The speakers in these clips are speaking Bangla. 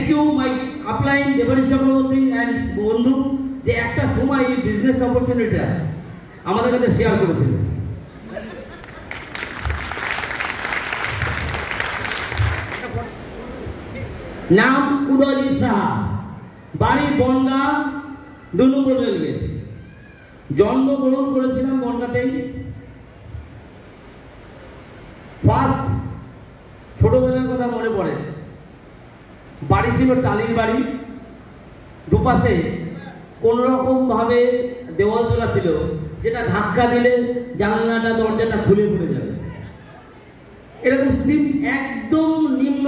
Thank you my upline Debashis Chakraborty and বন্ধু, যে একটা সময় এই বিজনেস অপরচুনিটিটা আমাদের কাছে শেয়ার করেছিল। নাম উদয়জিৎ সাহা, বাড়ি বনগাঁ 2 নম্বর রেলগেট। জন্মগ্রহণ করেছিলাম বনগাঁতেই। ফার্স্ট ছোটবেলার কথা মনে পড়ে, বাড়ি ছিল টালির বাড়ি, দুপাশে কোনোরকম ভাবে দেওয়াল তোলা ছিল, যেটা ধাক্কা দিলে জানলাটা দরজাটা খুলে পড়ে যাবে। এরকম একদম নিম্ন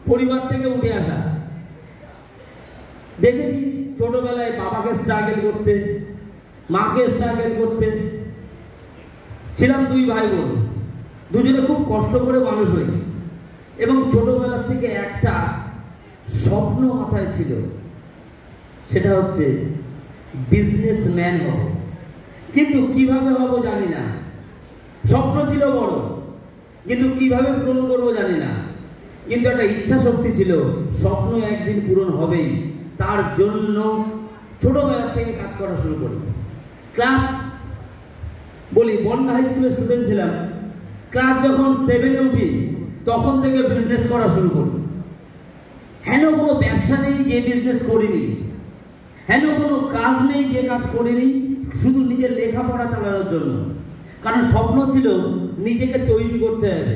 পরিবার থেকে উঠে আসা। দেখেছি ছোটবেলায় বাবাকে স্ট্রাগল করতে, মাকে স্ট্রাগল করতে। ছিলাম 2 ভাই বোন, দুজনে খুব কষ্ট করে মানুষ হই, এবং ছোটবেলা থেকে একটা স্বপ্ন মাথায় ছিল, সেটা হচ্ছে বিজনেসম্যান হব। কিন্তু কিভাবে হব জানি না। স্বপ্ন ছিল বড়, কিন্তু কিভাবে পূরণ করব জানি না। কিন্তু একটা ইচ্ছা শক্তি ছিল, স্বপ্ন একদিন পূরণ হবেই। তার জন্য ছোটবেলা থেকে কাজ করা শুরু করি। ক্লাস বলি বনগাঁ হাই স্কুলের স্টুডেন্ট ছিলাম। ক্লাস যখন 7-এ উঠি তখন থেকে বিজনেস করা শুরু করি। হেন কোনো ব্যবসা নেই যে বিজনেস করিনি, হেন কোনো কাজ নেই যে কাজ করিনি, শুধু নিজের লেখাপড়া চালানোর জন্য। কারণ স্বপ্ন ছিল নিজেকে তৈরি করতে হবে।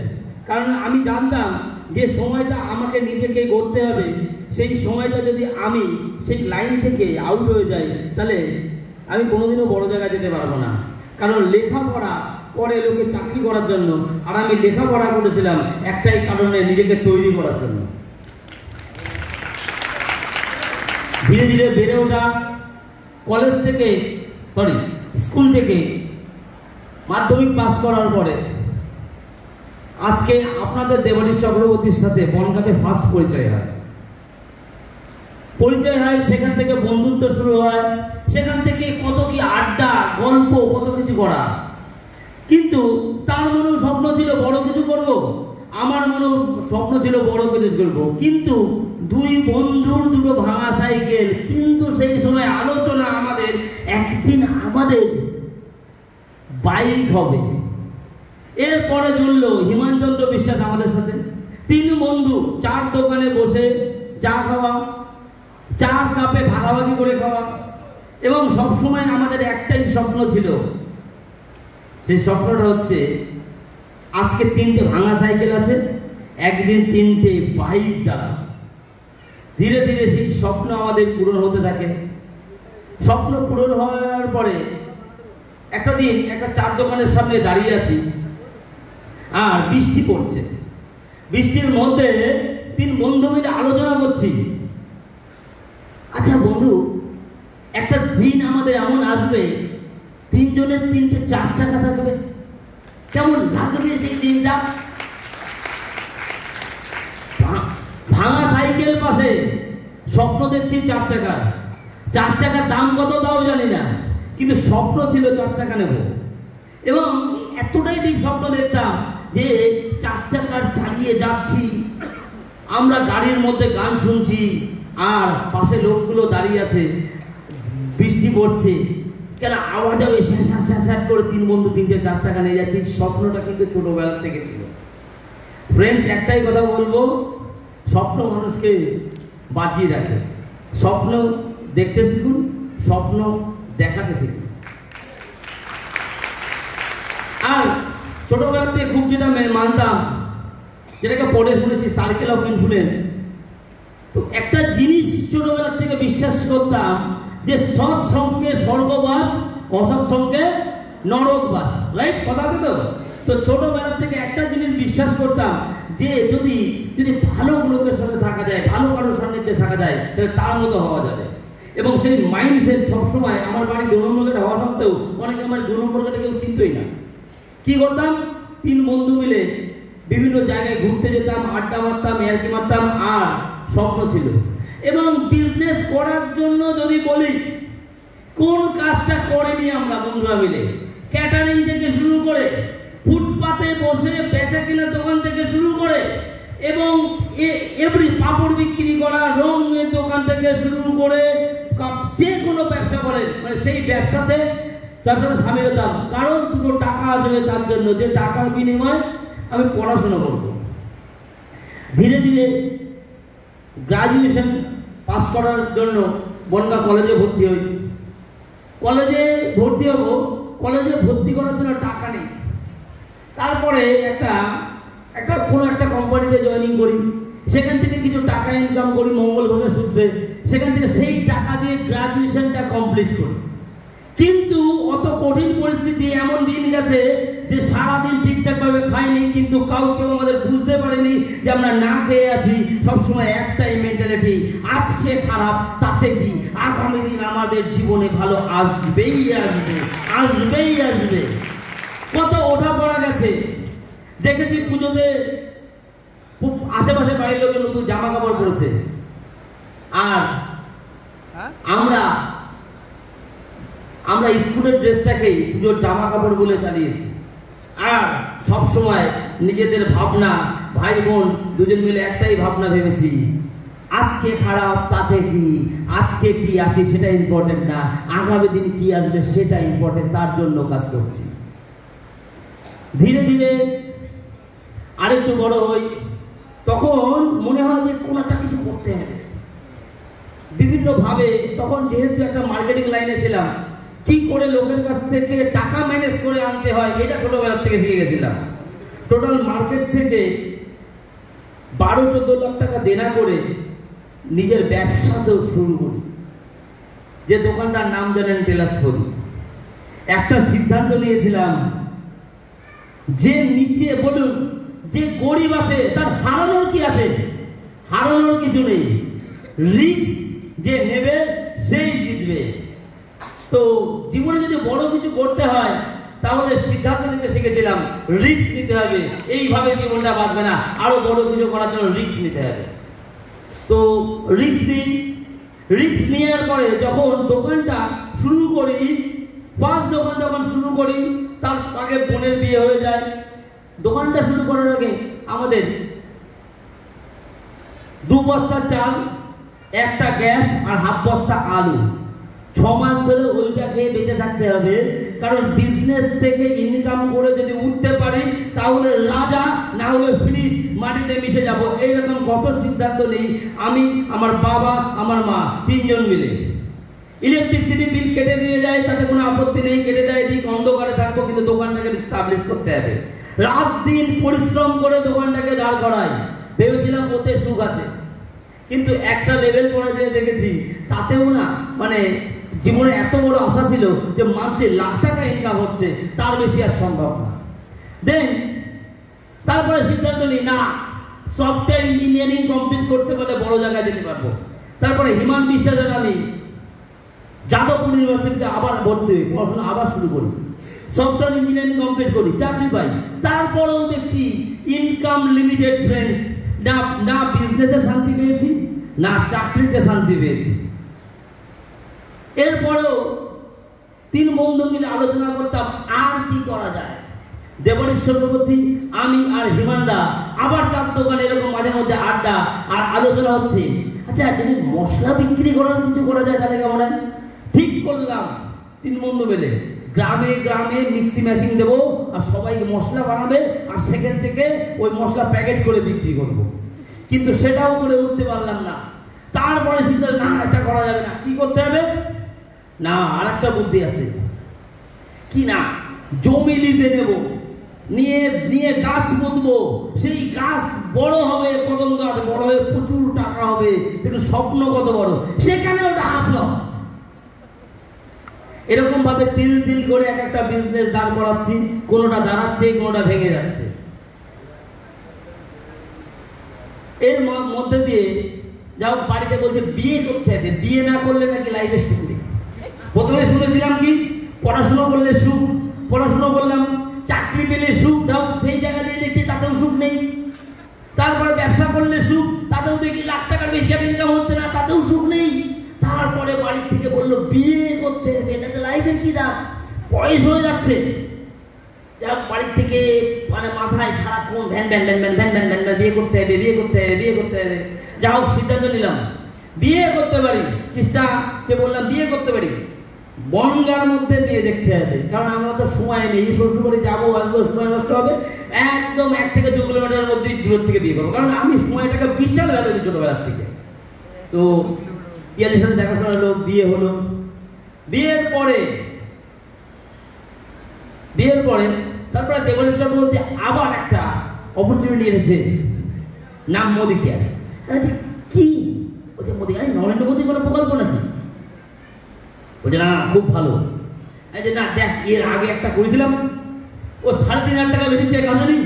কারণ আমি জানতাম যে সময়টা আমাকে নিজেকে গড়তে হবে, সেই সময়টা যদি আমি সেই লাইন থেকে আউট হয়ে যাই, তাহলে আমি কোনোদিনও বড় জায়গায় যেতে পারবো না। কারণ লেখাপড়া করে লোকে চাকরি করার জন্য, আর আমি লেখাপড়া করেছিলাম একটাই কারণে, নিজেকে তৈরি করার জন্য। ধীরে ধীরে বেড়ে ওঠা, কলেজ থেকে স্কুল থেকে মাধ্যমিক পাস করার পরে আজকে আপনাদের দেবাশিস চক্রবর্তীর সাথে বনগাঁতে ফার্স্ট পরিচয় হয়। সেখান থেকে বন্ধুত্ব শুরু হয়, সেখান থেকে কত কি আড্ডা, গল্প, কত কিছু করা। কিন্তু তার মনেও স্বপ্ন ছিল বড় কিছু করব, আমার মনেও স্বপ্ন ছিল বড় কিছু করব। কিন্তু 2 বন্ধুর 2টো ভাঙা সাইকেল। কিন্তু সেই সময় আলোচনা আমাদের, একদিন আমাদের বাইক হবে। এরপরে জুড়ল হিমানচন্দ্র বিশ্বাস আমাদের সাথে। 3 বন্ধু 4 দোকানে বসে চা খাওয়া, 4 কাপে ভাগাভাগি করে খাওয়া। এবং সবসময় আমাদের একটাই স্বপ্ন ছিল, সেই স্বপ্নটা হচ্ছে আজকে 3টে ভাঙা সাইকেল আছে, একদিন 3টে বাইক দ্বারা। ধীরে ধীরে সেই স্বপ্ন আমাদের পূরণ হতে থাকে। স্বপ্ন পূরণ হওয়ার পরে একটা দিন একটা চার দোকানের সামনে দাঁড়িয়ে আছি, আর বৃষ্টি পড়ছে। বৃষ্টির মধ্যে 3 বন্ধু মিলে আলোচনা করছি, আচ্ছা বন্ধু, একটা দিন আমাদের এমন আসবে 3 জনের 3টে 4 চাকা থাকবে, কেমন লাগবে সেই দিনটা? ভাঙা সাইকেল পাশে স্বপ্ন দেখছি 4 চাকা। 4 চাকার দাম কত তাও জানি না, কিন্তু স্বপ্ন ছিল 4 চাকা নেব। এবং এতটাই ডিপ স্বপ্ন দেখতাম যে 4 চাকার চালিয়ে যাচ্ছি, আমরা গাড়ির মধ্যে গান শুনছি, আর পাশে লোকগুলো দাঁড়িয়ে আছে, বৃষ্টি পড়ছে, কেন আওয়াজ হবে স্যাঁট করে 3 বন্ধু 3টে 4 চাকা নিয়ে যাচ্ছি। স্বপ্নটা কিন্তু ছোটবেলা থেকে ছিল। ফ্রেন্ডস, একটাই কথা বলবো, স্বপ্ন মানুষকে বাঁচিয়ে রাখে। স্বপ্ন দেখতে শিখুন, স্বপ্ন দেখাতে শিখুন। আর ছোটবেলা থেকে খুব যেটা মানতাম, যেটাকে পড়ে শুনেছি সার্কেল অফ ইনফ্লুয়েন্স, তো একটা জিনিস ছোটবেলা থেকে বিশ্বাস করতাম যে সৎ সঙ্গে স্বর্গবাস, অসৎ সঙ্গে নরকবাস। রাইট কথা আছে তো? তো ছোটবেলা থেকে একটা জিনিস বিশ্বাস করতাম যে যদি ভালো লোকের সাথে থাকা যায়, ভালো কারোর সান্নিধ্যে থাকা যায়, তাহলে তার মতো হওয়া যাবে। এবং সেই মাইন্ডসেট সবসময়, আমার বাড়ি 2 নম্বর গেটে হওয়া সত্ত্বেও অনেকে আমার 2 নম্বর গেটে কেউ চিনতই না। কি করতাম? 3 বন্ধু মিলে বিভিন্ন জায়গায় ঘুরতে যেতাম, আড্ডা মারতাম, ইয়ার্কি মারতাম, আর স্বপ্ন ছিল। এবং বিজনেস করার জন্য যদি বলি, কোন কাজটা করেনি আমরা বন্ধুরা মিলে? ক্যাটারিং থেকে শুরু করে, ফুটপাতে বসে বেচা কেনার দোকান থেকে শুরু করে, এবং এভরি পাপড় বিক্রি করা, রঙের দোকান থেকে শুরু করে যে কোনো ব্যবসা করেন, মানে সেই ব্যবসাতে সামিল হতাম। কারণ দুটো টাকা আসবে তার জন্য, যে টাকার বিনিময়ে আমি পড়াশোনা করব। ধীরে ধীরে গ্রাজুয়েশন পাস করার জন্য বনগাঁ কলেজে ভর্তি হই। কলেজে ভর্তি হব, কলেজে ভর্তি করার জন্য টাকা নেই। তারপরে কোনো একটা কোম্পানিতে জয়েনিং করি, সেখান থেকে কিছু টাকা ইনকাম করি মঙ্গল ঘোষের সূত্রে, সেখান থেকে সেই টাকা দিয়ে গ্রাজুয়েশনটা কমপ্লিট করি। কিন্তু অত কঠিন পরিস্থিতি, এমন দিন গেছে যে সারাদিন ঠিকঠাকভাবে খাইনি, কিন্তু কেউ আমাদের বুঝতে পারেনি যে আমরা না খেয়ে আছি। সবসময় একটাই মেন্টালিটি, আজকে খারাপ তাতে কি, আগামী দিন আমাদের জীবনে ভালো আসবেই আসবে, আসবেই আসবে। কত ওঠা পড়া গেছে, দেখেছি পুজোতে আশেপাশে বাড়ির লোকের নতুন জামা কাপড় পরেছে, আর আমরা স্কুলের ড্রেসটাকেই পুজোর জামা কাপড় বলে চালিয়েছি। আর সবসময় নিজেদের ভাবনা, ভাই বোন দুজন মিলে একটাই ভাবনা ভেবেছি, আজকে খারাপ তাতে কি, আজকে কি আছে সেটা ইম্পর্টেন্ট না, আগামী দিন কি আসবে সেটা ইম্পর্টেন্ট, তার জন্য কাজ করছি। ধীরে ধীরে আরেকটু বড় হই, তখন মনে হয় যে কোনো একটা কিছু করতে হবে বিভিন্নভাবে। তখন যেহেতু একটা মার্কেটিং লাইনে ছিলাম, কি করে লোকের কাছ থেকে টাকা ম্যানেজ করে আনতে হয় এটা ছোটবেলার থেকে শিখে গেছিলাম। টোটাল মার্কেট থেকে 12-14 লাখ টাকা দেনা করে নিজের ব্যবসাতেও শুরু করি, যে দোকানটার নাম জানেন টেলার্স প্রদীপ। একটা সিদ্ধান্ত নিয়েছিলাম, যে নিচে বলুন যে গরিব আছে তার হারানোর কি আছে, হারানোর কিছু নেই, রিস্ক যে নেবে সেই জিতবে। তো জীবনে যদি বড় কিছু করতে হয় তাহলে সিদ্ধান্ত নিতে শিখেছিলাম, রিস্ক নিতে হবে, এইভাবে জীবনটা বাঁচবে না, আরো বড় কিছু করার জন্য রিস্ক নিতে হবে। তো রিস্ক নেওয়ার পরে যখন দোকানটা শুরু করি, ফার্স্ট দোকান যখন শুরু করি, তার আগে বোনের বিয়ে হয়ে যায়। দোকানটা শুরু করার আগে আমাদের 2 বস্তা চাল, একটা গ্যাস আর 1/2 বস্তা আলু, 6 মাস ধরে ওইটা খেয়ে বেঁচে থাকতে হবে। কারণ বিজনেস থেকে ইনকাম করে যদি উঠতে পারি তাহলে রাজা, না হলে ফিনিশ, মাটিতে মিশে যাব। এইরকম কত সিদ্ধান্ত নেই আমি, আমার বাবা, আমার মা, 3 জন মিলে। ইলেকট্রিসিটি বিল কেটে দিয়ে যায়, তাতে কোনো আপত্তি নেই, কেটে দেয়, দিক অন্ধকারে থাকবো, কিন্তু দোকানটাকে এস্টাবলিশ করতে হবে। রাত দিন পরিশ্রম করে দোকানটাকে দাঁড় করাই, ভেবেছিলাম ওতে সুখ আছে, কিন্তু একটা লেভেল পরে যেয়ে দেখেছি তাতেও না, মানে জীবনে এত বড় আশা ছিল যে মান্থলি লাখ টাকা ইনকাম হচ্ছে, তার বেশি আর সম্ভব না। দেন তারপরে সিদ্ধান্ত নিই, না, সফটওয়্যার ইঞ্জিনিয়ারিং কমপ্লিট করতে পারলে বড় জায়গায় যেতে পারবো। তারপরে হিমান বিশ্বাসের আমি যাদবপুর ইউনিভার্সিটিতে আবার ভর্তি হই, পড়াশোনা আবার শুরু করি, সফটওয়্যার ইঞ্জিনিয়ারিং কমপ্লিট করি, চাকরি পাই। তারপরেও দেখছি ইনকাম লিমিটেড ফ্রেন্ডস, না বিজনেসে শান্তি পেয়েছি, না চাকরিতে শান্তি পেয়েছি। এরপরেও 3 বন্ধু মিলে আলোচনা করতাম আর কি করা যায়। দেবরীশ চক্রবর্তী, আমি আর হিমানদা আবার 4 দোকানে এরকম মাঝে মধ্যে আড্ডা আর আলোচনা হচ্ছে, আচ্ছা যদি মশলা বিক্রি করার কিছু করা যায় তাহলে কেমন হয়। ঠিক করলাম 3 বন্ধু মিলে গ্রামে গ্রামে মিক্সি মেশিন দেবো, আর সবাইকে মশলা বানাবে, আর সেখান থেকে ওই মশলা প্যাকেট করে বিক্রি করব। কিন্তু সেটাও করে উঠতে পারলাম না। তারপরে সিদ্ধান্ত, না এটা করা যাবে না, কি করতে হবে, না আর একটা বুদ্ধি আছে, কি না, জমি লিজে নেব, নিয়ে গাছ পুঁতবো, সেই গাছ বড় হবে, কদম গাছ বড় হয়ে প্রচুর টাকা হবে, কিন্তু স্বপ্ন কত বড়, সেখানে ওটা হাঁটল। এরকম ভাবে তিল তিল করে এক একটা বিজনেস দাঁড় করাচ্ছি, কোনোটা দাঁড়াচ্ছে, কোনোটা ভেঙে যাচ্ছে। এর মধ্যে দিয়ে যাও বাড়িতে বলছে বিয়ে করতে হবে, বিয়ে না করলে নাকি লাইফে সুখ নেই। প্রথমে শুনেছিলাম কি, পড়াশুনো করলে সুখ, পড়াশুনো করলাম, চাকরি পেলে সুখ, দাও সেই জায়গা দিয়ে দেখছি তাতেও সুখ নেই। তারপরে ব্যবসা করলে সুখ, তাতেও দেখি লাখ টাকার বেশি ইনকাম হচ্ছে না, তাতেও সুখ নেই। তারপরে বাড়ি থেকে বললো বিয়ে করতে হবে, নাকি লাইফের কি দাম, বয়স হয়ে যাচ্ছে। যা বাড়ির থেকে মানে মাথায় সারাক্ষণ van van van van van van van van, বিয়ে করতে হবে, বিয়ে করতে হবে, বিয়ে করতে হবে। যা হোক সিদ্ধান্ত নিলাম বিয়ে করতে পারি। কৃষ্ণাকে বললাম বিয়ে করতে পারি, বনগার মধ্যে মেয়ে দেখতে হবে, কারণ আমরা তো সময় নেই, শ্বশুরবাড়ি যাবো আসবো, সময় নষ্ট হবে। একদম 1 থেকে 2 কিলোমিটারের মধ্যে দূর থেকে বিয়ে করবো, কারণ আমি সময়টাকে বিশাল ভ্যালু দিই ছোটবেলার থেকে। তো পিয়ালির সাথে দেখাশোনা হলো, বিয়ে হলো। বিয়ের পরে তারপরে দেবরেশ চক্রবর্তী আবার একটা অপরচুনিটি এনেছে, নাম মোদি কেয়ার। কি বলছে মোদি, নরেন্দ্র মোদী কোনো প্রকল্প নাকি? বলছে না খুব ভালো। না দেখ, এর আগে একটা করেছিলাম, ও 3,500 টাকা বেশি চেক আসেনি,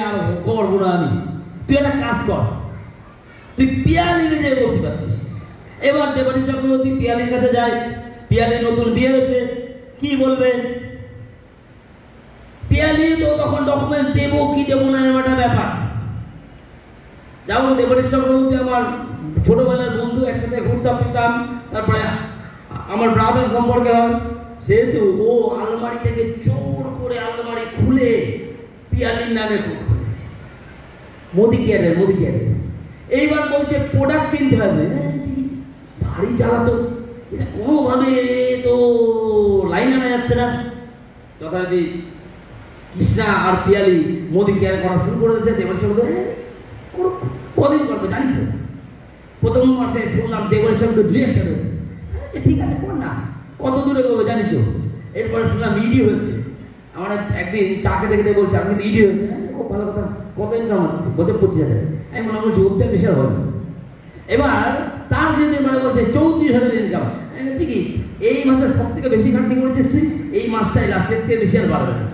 আর করবো না আমি। তুই একটা কাজ কর, তুই পিয়ালিনে যে বলতে পারছিস। এবার দেবরেশ চক্রবর্তী পিয়ালির কাছে যায়। পিয়ালির নতুন বিয়ে হয়েছে, কি বলবে? পিয়ালি তো তখন ডকুমেন্টস দেবো কি দেবো না এমন একটা ব্যাপার। যাও, দেবরেশ চক্রবর্তী আমার ছোটবেলার বন্ধু, একসাথে ঘুরতাম ফিরতাম, তারপরে আমার ব্রাদার সম্পর্কে হয়। সেহেতু ও আলমারি থেকে চোর করে আলমারি খুলে পিয়ালির নামে খুলে মোদি কেয়ারের। এইবার বলছে প্রোডাক্ট কিনতে হবে। ভারী জ্বালাতো, এটা কোনোভাবে তো লাইন আনা যাচ্ছে না। যথারীতি কৃষ্ণা আর পিয়ালি মোদি কেয়ার করা শুরু করে দিয়েছে। দেবরেশ চক্রবর্তী কদিন করবে জানি তো। প্রথম মাসে শুনলাম দেবরেশ চক্রবর্তী ডিরেক্টর হয়েছে। ঠিক আছে কর না, কত দূরে করবে জানি তো। এরপরে শুনলাম ইডি হয়েছে। আমার একদিন চা খেতে খেতে বলছে আমি কিন্তু ইডি হয়েছে। খুব ভালো কথা, কত ইনকাম হচ্ছে? বলতে 25,000। আমি মনে করছি উত্তর বিশাল হবে। এবার তার যদি মানে বলছে 34,000 ইনকাম। ঠিকই, এই মাসে সব থেকে বেশি খাটনি করেছিস তুই, এই মাসটাই লাস্টের থেকে বেশি আর বাড়বে না।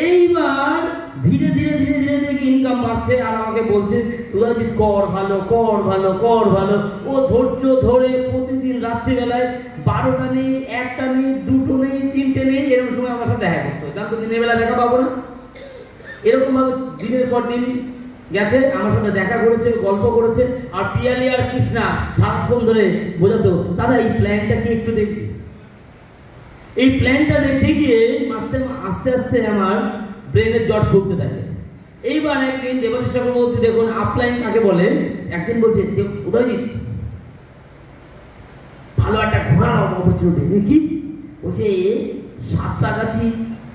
এইবার ধীরে ধীরে ধীরে ধীরে ধীরে ইনকাম বাড়ছে, আর আমাকে বলছে উদয়জিৎ কর ভালো, কর ভালো, কর ভালো। ও ধৈর্য ধরে প্রতিদিন রাত্রিবেলায় 12টা নেই, 1টা নেই, 2টো নেই, 3টে নেই, এরকম সময় আমার সাথে দেখা করতো। জানতো দিনের বেলা দেখা পাবো না, এরকম ভাবে দিনের পর দিন গেছে, আমার সাথে দেখা করেছে, গল্প করেছে। আর পিয়ালি আর কৃষ্ণা সারাক্ষণ ধরে বোঝাতো, দাদা এই প্ল্যানটা কি একটু দেখবি। এই প্ল্যানটা দেখতে গিয়ে আস্তে আস্তে আমার ব্রেনের জট খুলতে থাকে। এইবার একদিন দেবরেশ চক্রবর্তী, দেখুন আপলাইন কাকে বলে, একদিন বলছে উদয়জিৎ ভালো একটা ঘোরার অপরচুনিটি। কি বলছে? সাতটাগাছি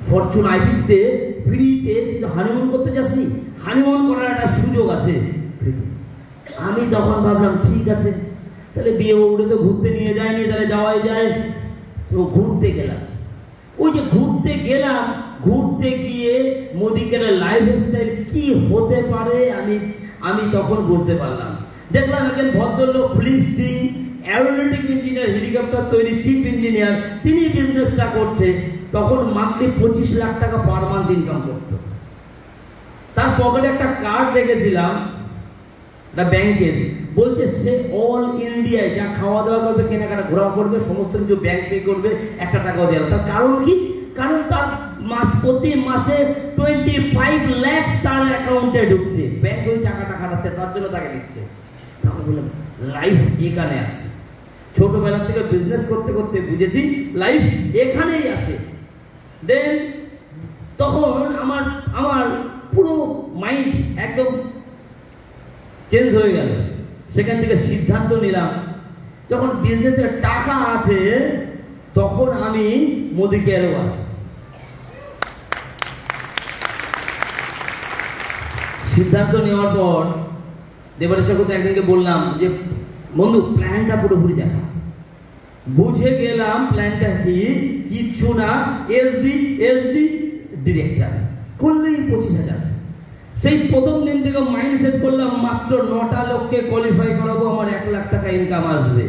ফরচুন আইটিসতে ফ্রিতে হানিমুন করতে যাসনি, হানিমুন করার একটা সুযোগ আছে ফ্রিতে। আমি তখন ভাবলাম ঠিক আছে, তাহলে বিয়ে বউরে তো ঘুরতে নিয়ে যায়নি, তাহলে যাওয়াই যায়। তো ঘুরতে গেলাম। ওই যে ঘুরতে গেলাম, ঘুরতে গিয়ে মোদিকের লাইফস্টাইল কি হতে পারে আমি তখন বুঝতে পারলাম। দেখলাম একজন ভদ্রলোক film Singh, aeronautic engineer, helicopter তৈরি চিফ ইঞ্জিনিয়ার, তিনি বিজনেসটা করছে। তখন মান্থলি 25 লাখ টাকা পার মান্থ ইনকাম করতো। তার পকেটে একটা কার্ড দেখেছিলাম, একটা ব্যাংকের, বলছে সে অল ইন্ডিয়ায় যা খাওয়া দাওয়া করবে, কেনাকাটা ঘোরা করবে, সমস্ত কিছু ব্যাংক পে করবে, 1 টাকাও দেওয়া। তার কারণ কি? কারণ তার প্রতি মাসে 25 লাখ তার অ্যাকাউন্টে ঢুকছে, ব্যাংক ওই টাকাটা খাটাচ্ছে, তার জন্য তাকে দিচ্ছে। তখন বললাম লাইফ এখানে আছে। ছোটবেলা থেকে বিজনেস করতে করতে বুঝেছি লাইফ এখানেই আছে। দেন তখন আমার পুরো মাইন্ড একদম চেঞ্জ হয়ে গেল। সেখান থেকে সিদ্ধান্ত নিলাম, যখন বিজনেসের টাকা আছে তখন আমি মোদি কেয়ারেও আছি। সিদ্ধান্ত নেওয়ার পর দেবরেশ চক্রবর্তী একদিনকে বললাম যে বন্ধু প্ল্যানটা পুরোপুরি দেখা। বুঝে গেলাম প্ল্যানটা কি, কিচ্ছু না, এসডি ডিরেক্টর করলেই 25,000। সেই প্রথম দিন থেকে মাইন্ড সেট করলাম মাত্র 9টা লোককে কোয়ালিফাই করাবো, আমার 1 লাখ টাকা ইনকাম আসবে।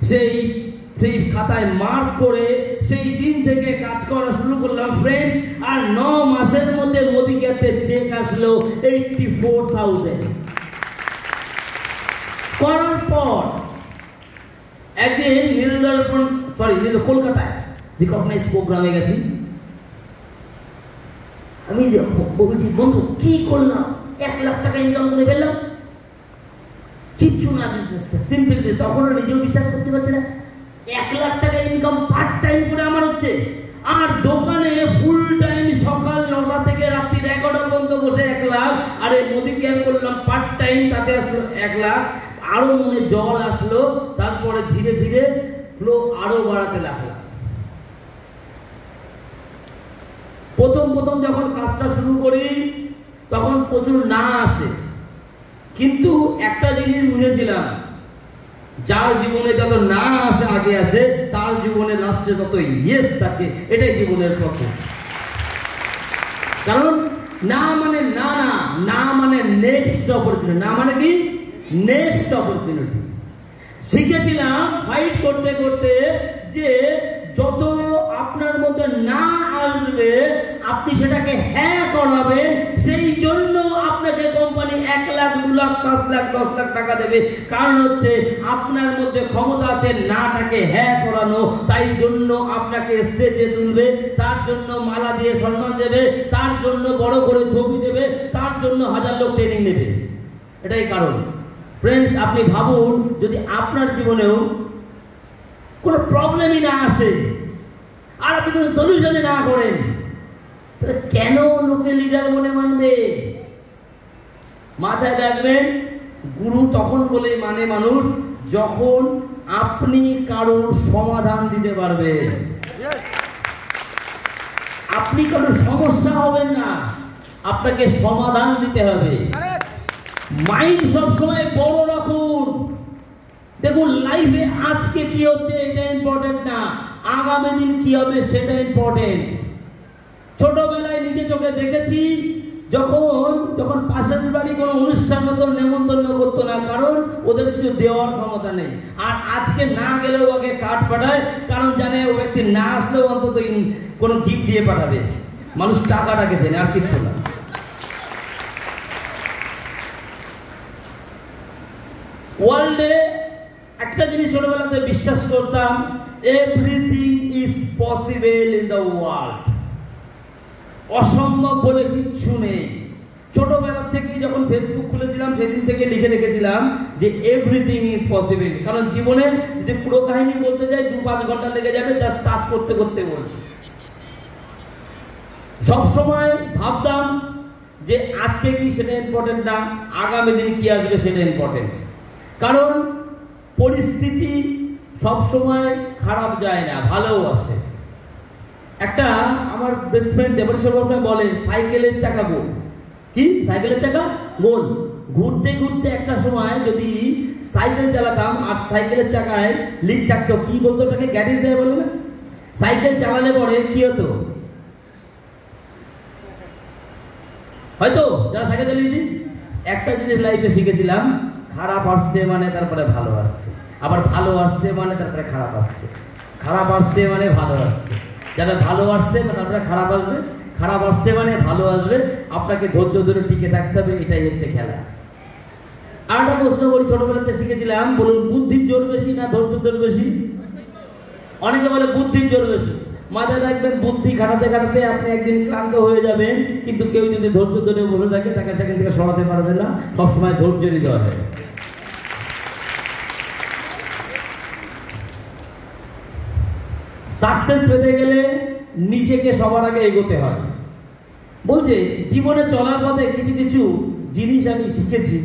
সেই খাতায় মার্ক করে সেই দিন থেকে কাজ করা শুরু করলাম ফ্রেন্ডস। আর 9 মাসের মধ্যে মোদি কেয়ারতে চেক আসলো 84,000। করার পর একদিন কলকাতায় রিকগনাইজ প্রোগ্রামে গেছি। আমি বলছি বন্ধু কি করলাম, 1 লাখ টাকা ইনকাম করে ফেললাম, কিচ্ছু না, বিজনেসটা সিম্পল বিজনেস। তখনও নিজেও বিশ্বাস করতে পারছি না, 1 লাখ টাকা ইনকাম পার্ট টাইম করে আমার হচ্ছে। আর দোকানে ফুল টাইম সকাল 9টা থেকে রাত্রি আরে মোদি কেয়ার করলাম পার্ট টাইম, তাতে আসলো 1 লাখ, আরো মনে জল আসলো, তারপরে ধীরে ধীরে ফ্লো আরো বাড়াতে লাগলাম। প্রথম প্রথম যখন কাজটা শুরু করি তখন প্রচুর না আসে, কিন্তু একটা জিনিস বুঝেছিলাম, যার জীবনে যত না আসে আগে আসে, তার জীবনে লাস্টে তত ইয়েস থাকে। এটাই জীবনের পথে। কারণ না মানে না, না না মানে নেক্সট অপরচুনিটি, না মানে কি নেক্সট অপরচুনিটি। শিখেছিলাম ফাইট করতে করতে যে যত আপনার মধ্যে না আসবে আপনি সেটাকে হ্যাঁ করাবেন। সেই জন্য আপনাকে কোম্পানি 1 লাখ, 2 লাখ, 5 লাখ, 10 লাখ টাকা দেবে। কারণ হচ্ছে আপনার মধ্যে ক্ষমতা আছে নাটাকে হ্যাঁ করানো। তাই জন্য আপনাকে স্টেজে তুলবে, তার জন্য মালা দিয়ে সম্মান দেবে, তার জন্য বড় করে ছবি দেবে, তার জন্য 1000 লোক ট্রেনিং নেবে। এটাই কারণ। ফ্রেন্ডস, আপনি ভাবুন, যদি আপনার জীবনেও কোনো প্রবলেমই না আসে আর আপনি কোনো সলিউশনে না করেন, তাহলে কেন লোকে লিডার মনে মানবে? মাথায় রাখবেন, গুরু তখন বলে মানে মানুষ যখন আপনি কারোর সমাধান দিতে পারবেন। আপনি কারোর সমস্যা হবেন না, আপনাকে সমাধান দিতে হবে। মাইন্ড সবসময় বড় রাখুন। দেখুন, লাইফে আজকে কি হচ্ছে এটা ইম্পর্টেন্ট না, আগামী দিন কি হবে সেটা ইম্পর্টেন্ট। ছোটবেলায় নিজে চোখে দেখেছি, যখন পাশের বাড়ি কোনো অনুষ্ঠান মতো নেমন্তন্ন করতো না, কারণ ওদের কিছু দেওয়ার ক্ষমতা নেই। আর আজকে না গেলেও আগে কার্ড পাঠায়, কারণ জানে ও ব্যক্তি না আসলেও অন্তত কোনো গিফট দিয়ে পাঠাবে। মানুষ টাকাটাকে চেনে, আর কিছু না। ওয়ার্ল্ডে একটা জিনিস ছোটবেলাতে বিশ্বাস করতাম, everything is possible in the world. অসম্ভব বলে কিচ্ছু নেই। ছোটবেলা থেকে যখন ফেসবুক খুলেছিলাম সেদিন থেকে লিখে রেখেছিলাম যে এভরিথিং ইজ পসিবল। কারণ জীবনে যদি পুরো কাহিনী বলতে যাই 2-5 ঘন্টা লেগে যাবে, জাস্ট টাচ করতে করতে বলছি। সবসময় ভাবতাম যে আজকে কি সেটা ইম্পর্টেন্ট না, আগামী দিন কি আসবে সেটা ইম্পর্টেন্ট। কারণ পরিস্থিতি সবসময় খারাপ যায় না, ভালোও আসে। একটা আমার বেস্ট ফ্রেন্ড দেবরেশ্বর সবসময় বলে, সাইকেলের চাকা গোল। কি সাইকেলের চাকা গোল? ঘুরতে ঘুরতে একটা সময় যদি সাইকেল চালাতাম আর সাইকেলের চাকায় লিক থাকতো, কি বলতো ওটাকে, গ্যারেজ দেয় বলে না? সাইকেল চালালে পরে কি হতো? হয়তো যারা সাইকেল চালিয়েছি, একটা জিনিস লাইফে শিখেছিলাম, খারাপ আসছে মানে তারপরে ভালো আসছে, আবার ভালো আসছে মানে তারপরে খারাপ আসছে, খারাপ আসছে মানে ভালো আসছে। যারা ভালো আসছে তারপরে খারাপ আসবে, খারাপ আসছে মানে ভালো আসবে। আপনাকে ধৈর্য ধরে টিকে থাকতে হবে, এটাই হচ্ছে খেলা। আর একটা প্রশ্ন করি, ছোটবেলাতে শিখেছিলাম, বলুন বুদ্ধির জোর বেশি না ধৈর্যের জোর বেশি? অনেকে বলে বুদ্ধির জোর বেশি। মাথায় রাখবেন, বুদ্ধি খাটাতে খাটাতে আপনি একদিন ক্লান্ত হয়ে যাবেন, কিন্তু কেউ যদি ধৈর্য ধরে বসে থাকে তাকে সেখান থেকে সরাতে পারবে না। সবসময় ধৈর্য নিতে হবে। সাকসেস পেতে গেলে নিজেকে সবার আগে এগোতে হয়। বলছে জীবনে চলার পথে কিছু কিছু জিনিস আমি শিখেছি।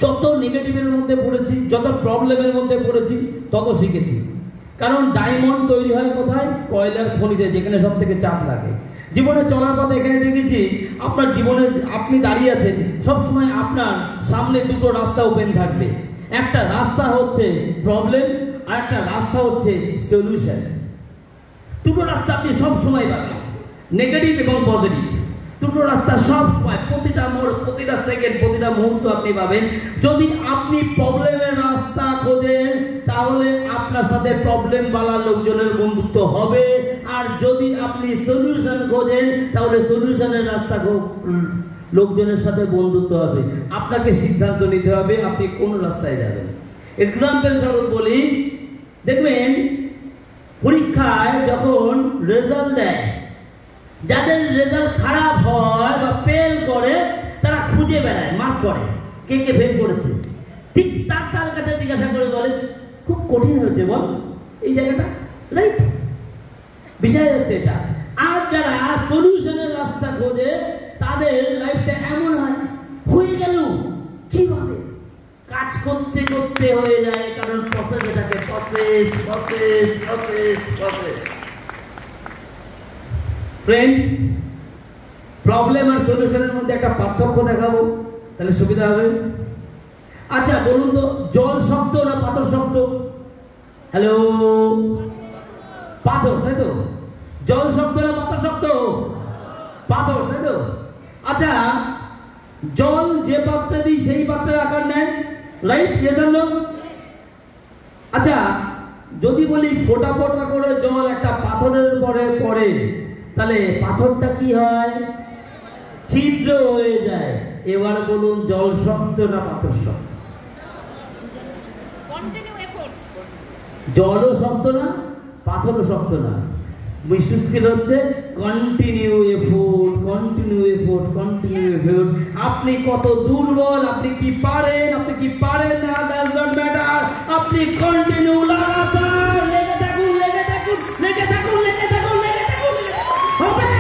যত নেগেটিভের মধ্যে পড়েছি, যত প্রবলেমের মধ্যে পড়েছি, তত শিখেছি। কারণ ডায়মন্ড তৈরি হয় কোথায়? কয়লার খনিতে, যেখানে সব থেকে চাপ লাগে। জীবনে চলার পথে এখানে দেখেছি, আপনার জীবনে আপনি দাঁড়িয়ে আছেন, সবসময় আপনার সামনে দুটো রাস্তা ওপেন থাকবে। একটা রাস্তা হচ্ছে প্রবলেম, আর একটা রাস্তা হচ্ছে সলিউশন। দুটো রাস্তা আপনি সব সময় পাবেন, নেগেটিভ এবং পজিটিভ। দুটো রাস্তা সব সময়, প্রতিটা মোড়, প্রতিটা সেকেন্ড, প্রতিটা মুহূর্ত আপনি পাবেন। যদি আপনি প্রবলেমের রাস্তা খোঁজেন, তাহলে আপনার সাথে প্রবলেম বালা লোকজনের বন্ধুত্ব হবে। আর যদি আপনি সলিউশন খোঁজেন, তাহলে সলিউশনের রাস্তা লোকজনের সাথে বন্ধুত্ব হবে। আপনাকে সিদ্ধান্ত নিতে হবে আপনি কোন রাস্তায় যাবেন। এক্সাম্পল স্বরূপ বলি, দেখবেন পরীক্ষায় যখন রেজাল্ট দেয়, যাদের রেজাল্ট খারাপ হয় বা ফেল করে, তারা খুঁজে বেড়ায়, মার্ক করে কে কে ফেল করেছে। ঠিক তার কাছে জিজ্ঞাসা করে বলে, খুব কঠিন হয়েছে বল এই জায়গাটা, রাইট? বিষয় হচ্ছে এটা। আর যারা সলিউশনের রাস্তা খোঁজে, তাদের লাইফটা এমন হয় হয়ে গেল কিভাবে? কাজ করতে করতে হয়ে যায়, কারণ প্রসেস এটাকে process process process process. Friends, problem আর সলিউশনের মধ্যে একটা পার্থক্য দেখাবো, তাহলে সুবিধা হবে। আচ্ছা বলুন তো, জল শক্ত না পাথর শক্ত? হ্যালো, পাথর, তাই তো? জল শক্ত না পাথর শক্ত? পাথর, তাই তো? আচ্ছা, জল যে পাত্রে দিই সেই পাত্রের আকার নেয়, রাইট? Yes or no? আচ্ছা, যদি বলি ফোঁটা ফোঁটা করে জল একটা পাথরের উপরে পড়ে, তাহলে পাথরটা কি হয়? ছিদ্র হয়ে যায়। এবার বলুন, জল শক্ত না পাথর শক্ত? জলও শক্ত না, পাথরও শক্ত না, মুশকিল হচ্ছে continue effort, continue effort, continue effort. আপনি কত দুর্বল, আপনি কি পারেন, আপনি কি পারেন না, দ্যাটস নট ম্যাটার। আপনি কন্টিনিউ লাগাতার লেগে থাকুন, লেগে থাকুন, লেগে থাকুন, লেগে থাকুন, লেগে থাকুন, হবে।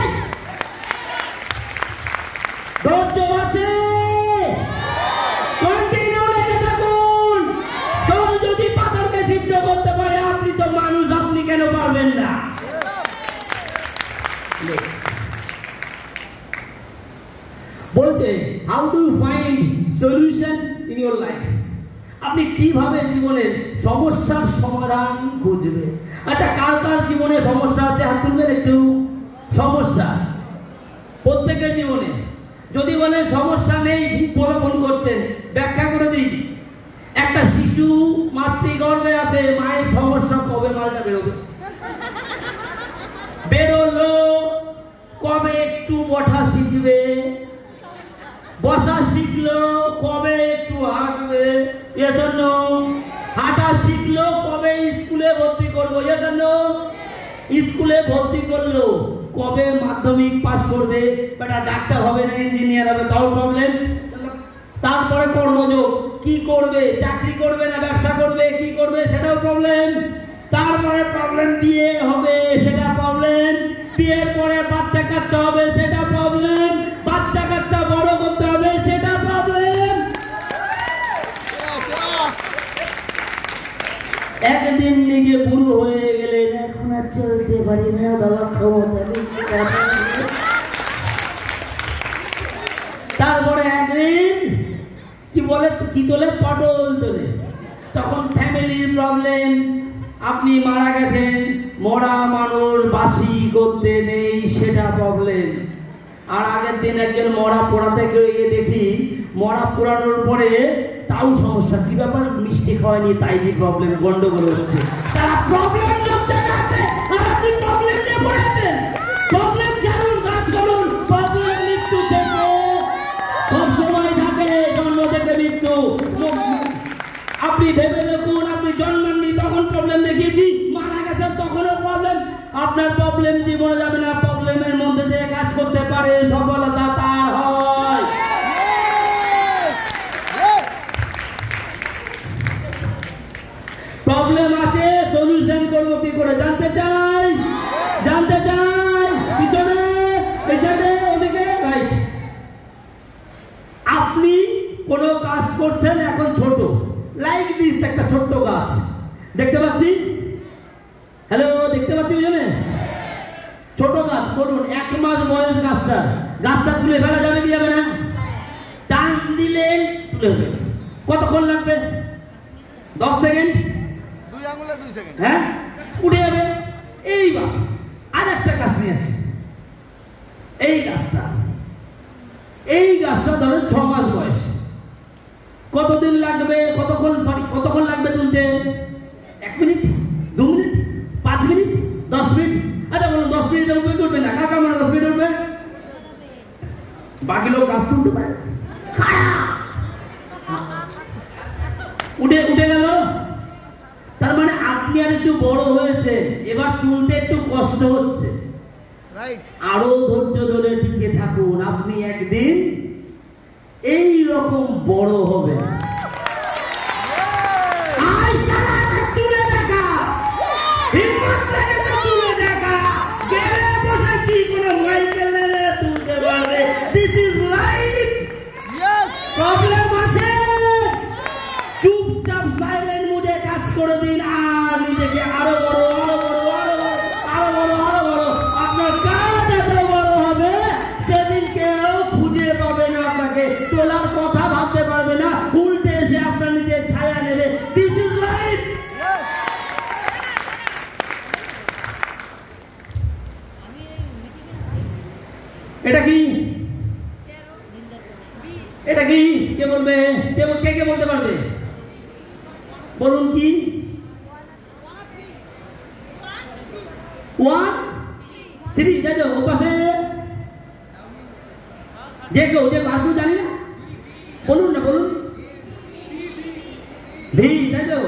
ধৈর্য আছে, কন্টিনিউ লেগে থাকুন। জল যদি পাথরকে সিদ্ধ করতে পারে, আপনি তো মানুষ, আপনি কেন পারবেন না? বলছে, how do you find solution in your life? আপনি কিভাবে জীবনের সমস্যার সমাধান খুঁজবেন? আচ্ছা, কার কার জীবনে সমস্যা আছে হাত তুলবেন একটু। সমস্যা প্রত্যেকের জীবনে। যদি বলেন সমস্যা নেই, ভুল করছেন, ব্যাখ্যা করে দিই। একটা শিশু মাতৃগর্ভে আছে, মায়ের সমস্যা কবে মালটা বেরোবে? বেরোলো কবে একটু বসা শিখবে? বসা শিখলো কবে একটু হাঁটবে? এজন্য হাঁটা শিখলো কবে স্কুলে ভর্তি করবো? এজন্য স্কুলে ভর্তি করলো কবে মাধ্যমিক পাস করবে? বেটা ডাক্তার হবে না ইঞ্জিনিয়ার হবে, তাও প্রবলেম। তারপরে কর্মযোগ, কি করবে? চাকরি করবে না ব্যবসা করবে? কি করবে? সেটাও প্রবলেম। তারপরে প্রবলেম, বিয়ে হবে, সেটা প্রবলেম। বিয়ের পরে বাচ্চা কাচ্চা হবে, সেটা প্রবলেম। বাচ্চা কাচ্চা বড় করতে হবে, সেটা প্রবলেম। একদিন নিজে বুড়ো হয়ে গেলেন, এখন আর চলতে পারি না, বাবা ক্ষমতা নেই। তারপরে একদিন কি বলে, কি তোলে? পটল তোলে। তখন ফ্যামিলির প্রবলেম, আপনি মারা গেছেন, মরা মানুষ বাসি করতে নেই, সেটা প্রবলেম। আর আগের দিন একজন মরা পোড়াতে গিয়ে দেখি, মরা পোড়ানোর পরে তাও সমস্যা। কি ব্যাপার? মিষ্টি খাওয়ায়নি, তাই যে প্রবলেম, গন্ডগোল হচ্ছে। তারা প্রবলেম আছে, আর আপনি প্রবলেম নিয়ে পড়ে আছেন। প্রবলেম জানুন, কাজ করুন। প্রবলেম মৃত্যু থেকে সব সময় থাকে, জন্ম থেকে মৃত্যু। আপনি ভেবে দেখুন, আপনি জন্মাননি তখন প্রবলেম দেখিয়েছি, মারা গেছেন তখনও প্রবলেম। আপনার প্রবলেম জীবনে যাবে না। প্রবলেমের মধ্যে যে কাজ করতে পারে, সফলতা তার হয়। প্রবলেম আছে, সলিউশন করবো কি করে? জানতে চাই, জানতে চাই। পিছনে, পিছনে, ওদিকে, রাইট। আপনি কোনো কাজ করছেন, এখন ছোট, লাইক দিস, একটা ছোট্ট গাছ দেখতে পাচ্ছি। হ্যালো, দেখতে পাচ্ছি পিছনে? ছোট গাছ, বলুন 1 মাস বয়স গাছটা, গাছটা তুলে ফেলা যাবে কি যাবে না? টান দিলেন তুলে ফেলে। কতক্ষণ লাগবে? 10 সেকেন্ড, 2 আঙুলে 2 সেকেন্ড। হ্যাঁ, উঠে যাবে। এইবার আর একটা গাছ নিয়ে আসি। এই গাছটা ধরেন 6 মাস বয়স। কতদিন লাগবে? কতক্ষণ লাগবে তুলতে? 1 মিনিট, 2 মিনিট, 5 মিনিট, 10 মিনিট? আচ্ছা বলুন, 10 মিনিটে উঠবে না? কাকা মানে 10 মিনিট উঠবে? বাকি লোক গাছ তুলতে পারে না, উঠে গেল। তার মানে আপনি আর একটু বড় হয়েছে, এবার তুলতে একটু কষ্ট হচ্ছে। আরো ধৈর্য ধরে টিকে থাকুন, আপনি একদিন এই রকম বড় হবে। করে দিন আর নিজেকে আরো বড় আপনার কাজ এত বড় হবে সেদিন কেউ খুঁজে পাবে না, আপনাকে তোলার কথা ভাবতে পারবে না, উল্টে এসে আপনার নিজের ছায়া নেবে। This is life. এটা কি কে বলবে? কে বলতে পারবে? বলুন কি? 1 3 তাই তো? ও পাশে যে কেউ জানি না, বলুন না, বলুন ভি তাই তো?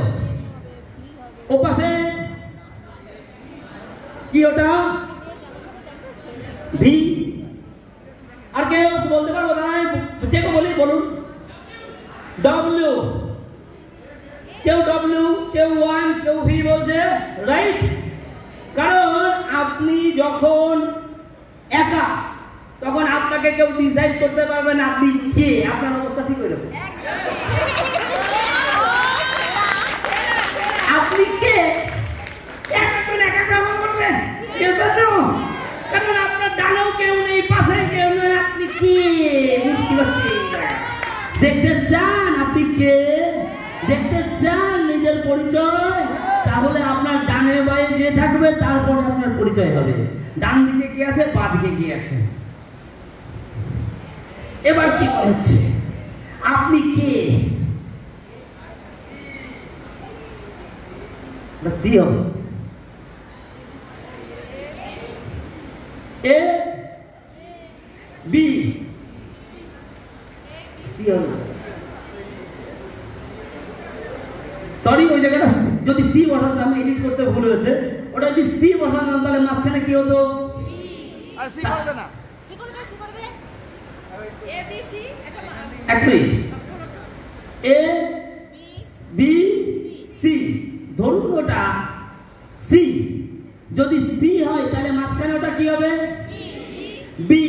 ও পাশে কি ওটা? ভি। আর কেউ বলতে পারবো? দাঁড়ায় যে কেউ বলি, বলুন। ডব্লিউ। কেউ ডব্লিউ, কেউ 1, কেউ ভি বলছে, রাইট? কারণ আপনি যখন একা তখন আপনাকে কেউ ডিসাইড করতে পারবে না আপনি কে। আপনার অবস্থা ঠিক হয়ে যাবে। আপনি কে বলবেন? কারণ আপনার ডানেও কেউ নেই, পাশে কেউ নেই, আপনি কে? বুঝতে পারছেন? দেখতে চান আপনি কে? দেখতে চান নিজের পরিচয়? তাহলে আপনার ডানে বায়ে যে থাকবে তারপরে আপনার পরিচয় হবে। ডান দিকে কে আছে, বাঁ দিকে কে আছে। এবার কি হচ্ছে, আপনি কে? সি হবে। এ বি সি হবে। সরি, ওই জায়গাটা যদি সি বসাতাম, এডিট করতে ভুল হয়েছে। ওটা যদি সি বসাতাম তাহলে মাঝখানে কি হতো? আর সি করে দে না, সি করে দে এ বি সি। এক মিনিট। এ বি সি, ধরুন ওটা সি। যদি সি হয় তাহলে মাঝখানে ওটা কি হবে? বি।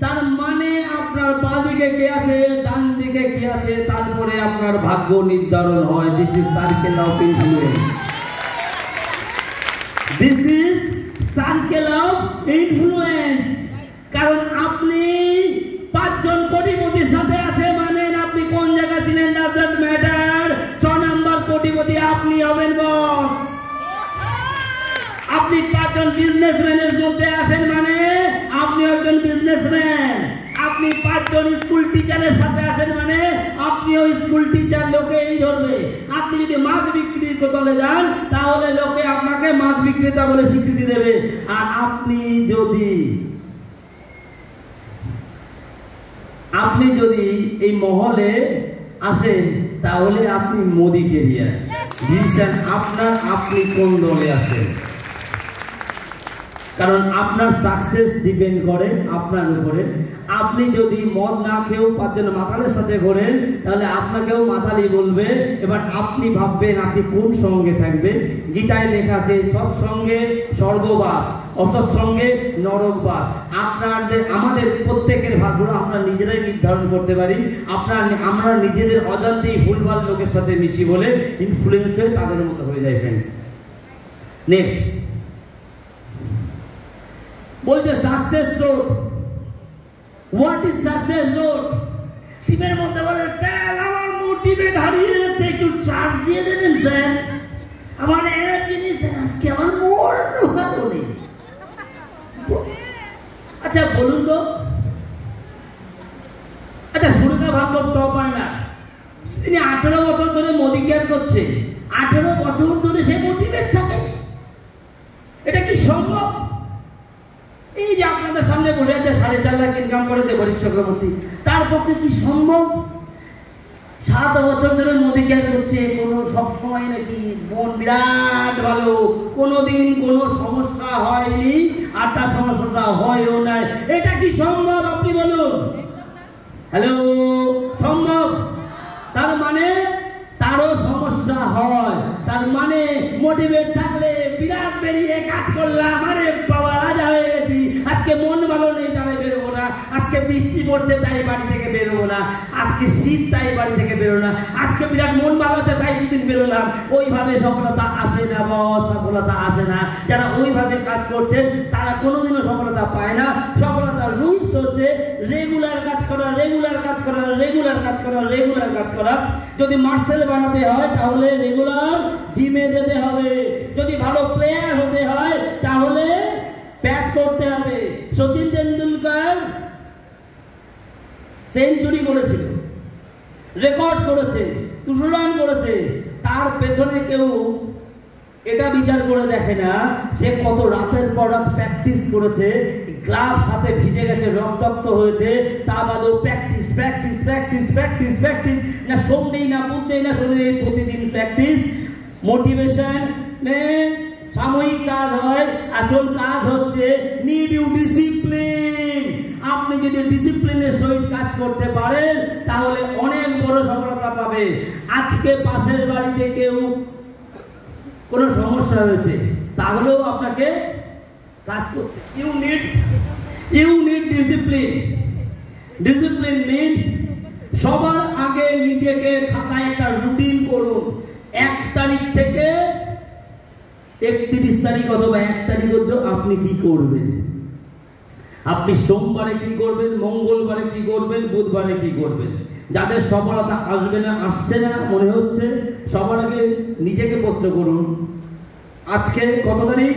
তার মানে আপনার বাঁ দিকে কে আছে, ডান দিকে কে আছে, তারপরে আপনার ভাগ্য নির্ধারণ হয়। This is circle of influence. This is circle of influence. কারণ আপনি 5 জন কোটিপতির সাথে আছে, মানেন আপনি কোন জায়গা ছিলেন ডাজন্ট ম্যাটার। 6 নাম্বার কোটিপতি আপনি হবেন বস। আপনি 5 জন বিজনেসম্যানের মধ্যে আছেন, মানে আপনি একজন বিজনেসম্যান। আপনি 5 জন স্কুল টিচারের সাথে আছেন, মানে আপনিও স্কুল টিচার। লোকে এই ধরবে। আপনি যদি মাছ বিক্রির দলে যান তাহলে লোকে আপনাকে মাছ বিক্রেতা বলে স্বীকৃতি দেবে। আর আপনি যদি এই মহলে আসেন তাহলে আপনি মোদি কেরিয়ার দিয়েছেন। আপনি কোন দলে আছেন? কারণ আপনার সাকসেস ডিপেন্ড করে আপনার উপরে। আপনি যদি মদ না খেয়েও 5 জন মাতালের সাথে ঘোরেন তাহলে আপনাকেও মাতালি বলবে। এবার আপনি ভাববেন আপনি কোন সঙ্গে থাকবেন। গীতায় লেখা আছে সৎসঙ্গে স্বর্গবাস, অসৎসঙ্গে নরকবাস। আমাদের প্রত্যেকের ভাগ্য আমরা নিজেরাই নির্ধারণ করতে পারি। আমরা নিজেদের অজান্তেই ভুলভাল লোকের সাথে মিশি বলে ইনফ্লুয়েন্স হয়ে তাদের মতো হয়ে যায়। ফ্রেন্ডস, নেক্সট বলছে success road. What is success road? টিমের মধ্যে বলে, স্যার আমার মোটিভেট হারিয়ে যাচ্ছে, একটু চার্জ দিয়ে দেবেন স্যার। আমার এনার্জি নেই স্যার, আজকে আমার মন ভালো নেই। আচ্ছা বলুন তো, আচ্ছা সুরকা ভার্গব টপ আর্নার, তিনি 18 বছর ধরে মোদি কেয়ার করছে। 18 বছর ধরে সে মোটিভেট থাকে। এটা কি সম্ভব? এই যে আপনাদের সামনে বসে আছে 4.5 লাখ ইনকাম করে দেবরিশ চক্রবর্তী, তার পক্ষে কি সম্ভব 7 বছর ধরে মোদি কেয়ার করছে? কোনো সবসময় নাকি মন বিরাট ভালো, কোনোদিন কোনো সমস্যা হয়নি, আর তার সমস্যা হয়ও নাই। এটা কি সম্ভব? আপনি বলুন। হ্যালো, সম্ভব? তার মানে তারও সমস্যা হয়। তার মানে মোটিভেট থাকলে বিরাট বেরিয়ে কাজ করলাম, আরে বাবা রাজা হয়ে গেছি, আজকে মন ভালো নেই, তারা বেরোবো না। আজকে বৃষ্টি পড়ছে তাই বাড়ি থেকে বেরোবো না, আজকে শীত তাই বাড়ি থেকে বেরোবো না, আজকে বিরাট মন ভালো আছে তাই দুদিন বেরোলাম। ওইভাবে সফলতা আসে না বস, সফলতা আসে না। যারা ওইভাবে কাজ করছেন তারা কোনোদিনও সফলতা পায় না। সফলতার রুলস হচ্ছে রেগুলার কাজ করা, রেগুলার কাজ করা, রেগুলার কাজ করা, রেগুলার কাজ করা। যদি মার্সেল বানাতে হয় তাহলে রেগুলার জিমে যেতে হবে। যদি ভালো প্লেয়ার হতে হয় তাহলে ব্যাট করতে হবে। সচিন তেন্ডুলকার সেঞ্চুরি করেছিল, রেকর্ড করেছে, 200 রান করেছে। তার পেছনে কেউ এটা বিচার করে দেখে না সে কত রাতের পর রাত প্র্যাকটিস করেছে, গ্লাভস হাতে ভিজে গেছে, রক্তাক্ত হয়েছে, তা বাদেও practice practice practice practice practice, না সোম নেই না বুধ নেই না শনি নেই, প্রতিদিন প্র্যাকটিস। মোটিভেশন সাময়িক কাজ হয়, আসল কাজ হচ্ছে নিড ইউ ডিসিপ্লিন। আপনি যদি ডিসিপ্লিনের সহিত কাজ করতে পারেন তাহলে অনেক বড় সফলতা পাবে। আজকে পাশের বাড়িতে কেউ কোনো সমস্যা হয়েছে তাহলেও আপনাকে কাজ করতে, you need discipline. Discipline means সবার আগে নিজেকে খাতায় একটা রুটিন করুন। 1 তারিখ থেকে 31 তারিখ অথবা 1 তারিখ পর্যন্ত আপনি কি করবেন, আপনি সোমবারে কি করবেন, মঙ্গলবারে কি করবেন, বুধবারে কি করবেন। যাদের সফলতা আসবে না, আসছে না মনে হচ্ছে, সবার আগে নিজেকে প্রশ্ন করুন আজকে কত তারিখ,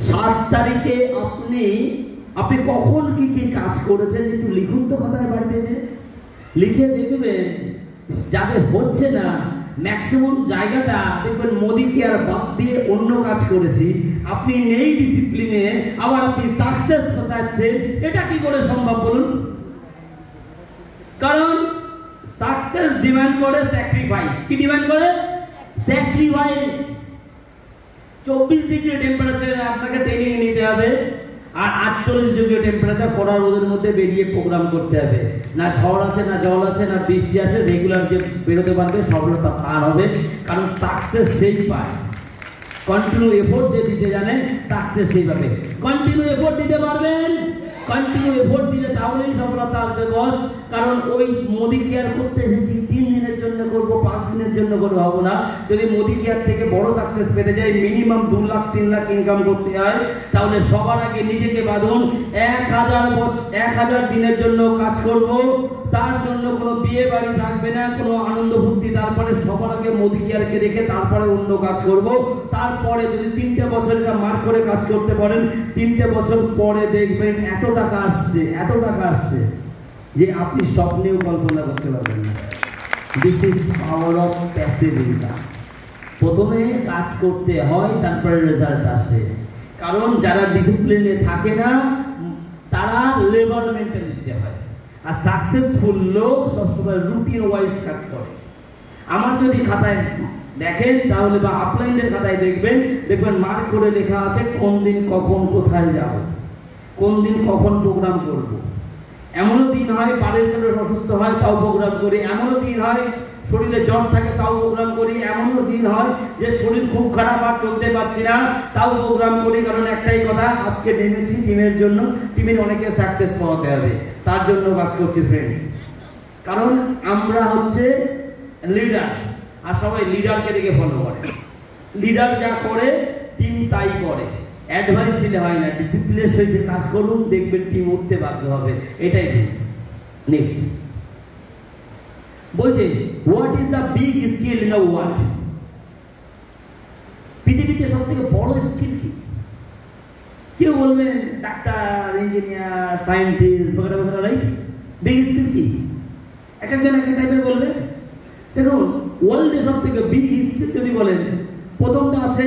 7 তারিখে আপনি কখন কি কি কাজ করেছেন একটু লিখুন তো খাতায় বাড়িতে, যে লিখে দেখবেন যাদের হচ্ছে না ম্যাক্সিমাম জায়গাটা দেখবেন মোদি কেয়ার বাদ দিয়ে অন্য কাজ করেছি। আপনি নেই ডিসিপ্লিনে, আবার আপনি সাকসেস চাচ্ছেন, এটা কি করে সম্ভব বলুন? কারণ সাকসেস ডিমান্ড করে স্যাক্রিফাইস। কি ডিমান্ড করে? স্যাক্রিফাইস। 24 ডিগ্রি টেম্পারেচারে আপনাকে ট্রেনিং নিতে হবে, আর 48 ডিগ্রি টেম্পারেচার কড়া রোদের মধ্যে বেরিয়ে প্রোগ্রাম করতে হবে। না ঝড় আছে, না জল আছে, না বৃষ্টি আছে, রেগুলার যে বেরোতে পারবে সফলতা তার হবে। কারণ সাকসেস সেই পায়, কন্টিনিউ এফোর্ট যে দিতে জানে সাকসেস সেই পাবে। কন্টিনিউ এফোর্ট দিতে পারবেন, কন্টিনিউ এফোর্ট দিলে তাহলেই সফলতা আসবে বস। কারণ ওই মোদি কেয়ার করতে এসেছি 3 দিনের জন্য করব, 5 দিনের জন্য করে হবো না। যদি মোদি কেয়ার থেকে বড় সাকসেস পেতে যাই, মিনিমাম 2 লাখ 3 লাখ ইনকাম করতে হয়, তাহলে সবার আগে নিজেকে বাঁধুন 1000 দিনের জন্য কাজ করব। তার জন্য কোনো বিয়ে বাড়ি থাকবে না, কোনো আনন্দ ফুর্তি, তারপরে সবার আগে মোদি কেয়ারকে রেখে তারপরে অন্য কাজ করব। তারপরে যদি 3টে বছর এটা মার্ক করে কাজ করতে পারেন, 3টে বছর পরে দেখবেন এত টাকা আসছে, এত টাকা আসছে যে আপনি স্বপ্নেও কল্পনা করতে পারবেন না। This is power of passive income. প্রথমে কাজ করতে হয়, তারপরে রেজাল্ট আসে। কারণ যারা ডিসিপ্লিনে থাকে না তারা লেবার মেন্টালিটিতে হয়, আর সাকসেসফুল লোক সবসময় রুটিন ওয়াইজ কাজ করে। আমার যদি খাতায় দেখেন তাহলে, বা আপলাইনের খাতায় দেখবেন মার্ক করে লেখা আছে কোন দিন কখন কোথায় যাব, কোন দিন কখন প্রোগ্রাম করব। এমনও দিন হয় বাড়ির কারো অসুস্থ হয় তাও প্রোগ্রাম করি, এমনও দিন হয় শরীরে জ্বর থাকে তাও প্রোগ্রাম করি, এমনও দিন হয় যে শরীর খুব খারাপ আর চলতে পারছি না তাও প্রোগ্রাম করি। কারণ একটাই কথা, আজকে নেমেছি টিমের জন্য, টিমের অনেকে সাকসেস পাওয়াতে হবে, তার জন্য কাজ করছি ফ্রেন্ডস। কারণ আমরা হচ্ছে লিডার, আর সবাই লিডারকে দেখে ফলো করে। লিডার যা করে টিম তাই করে। অ্যাডভাইস দিলে হয় না, ডিসিপ্লিনের সহিত কাজ করুন, দেখবেন টিম উঠতে বাধ্য হবে। এটাই রুলস। নেক্সট বলছে, what is the big skill in the world? পৃথিবীতে সব থেকে বড় স্কিল কি? কেউ বলবেন ডাক্তার, ইঞ্জিনিয়ার, সায়েন্টিস্ট বগেরা বগেরা, রাইট? বিগ স্কিল কি? এক একজন এক এক টাইপের বলবেন। দেখুন, ওয়ার্ল্ডে সব থেকে বিগ স্কিল যদি বলেন, প্রথমটা আছে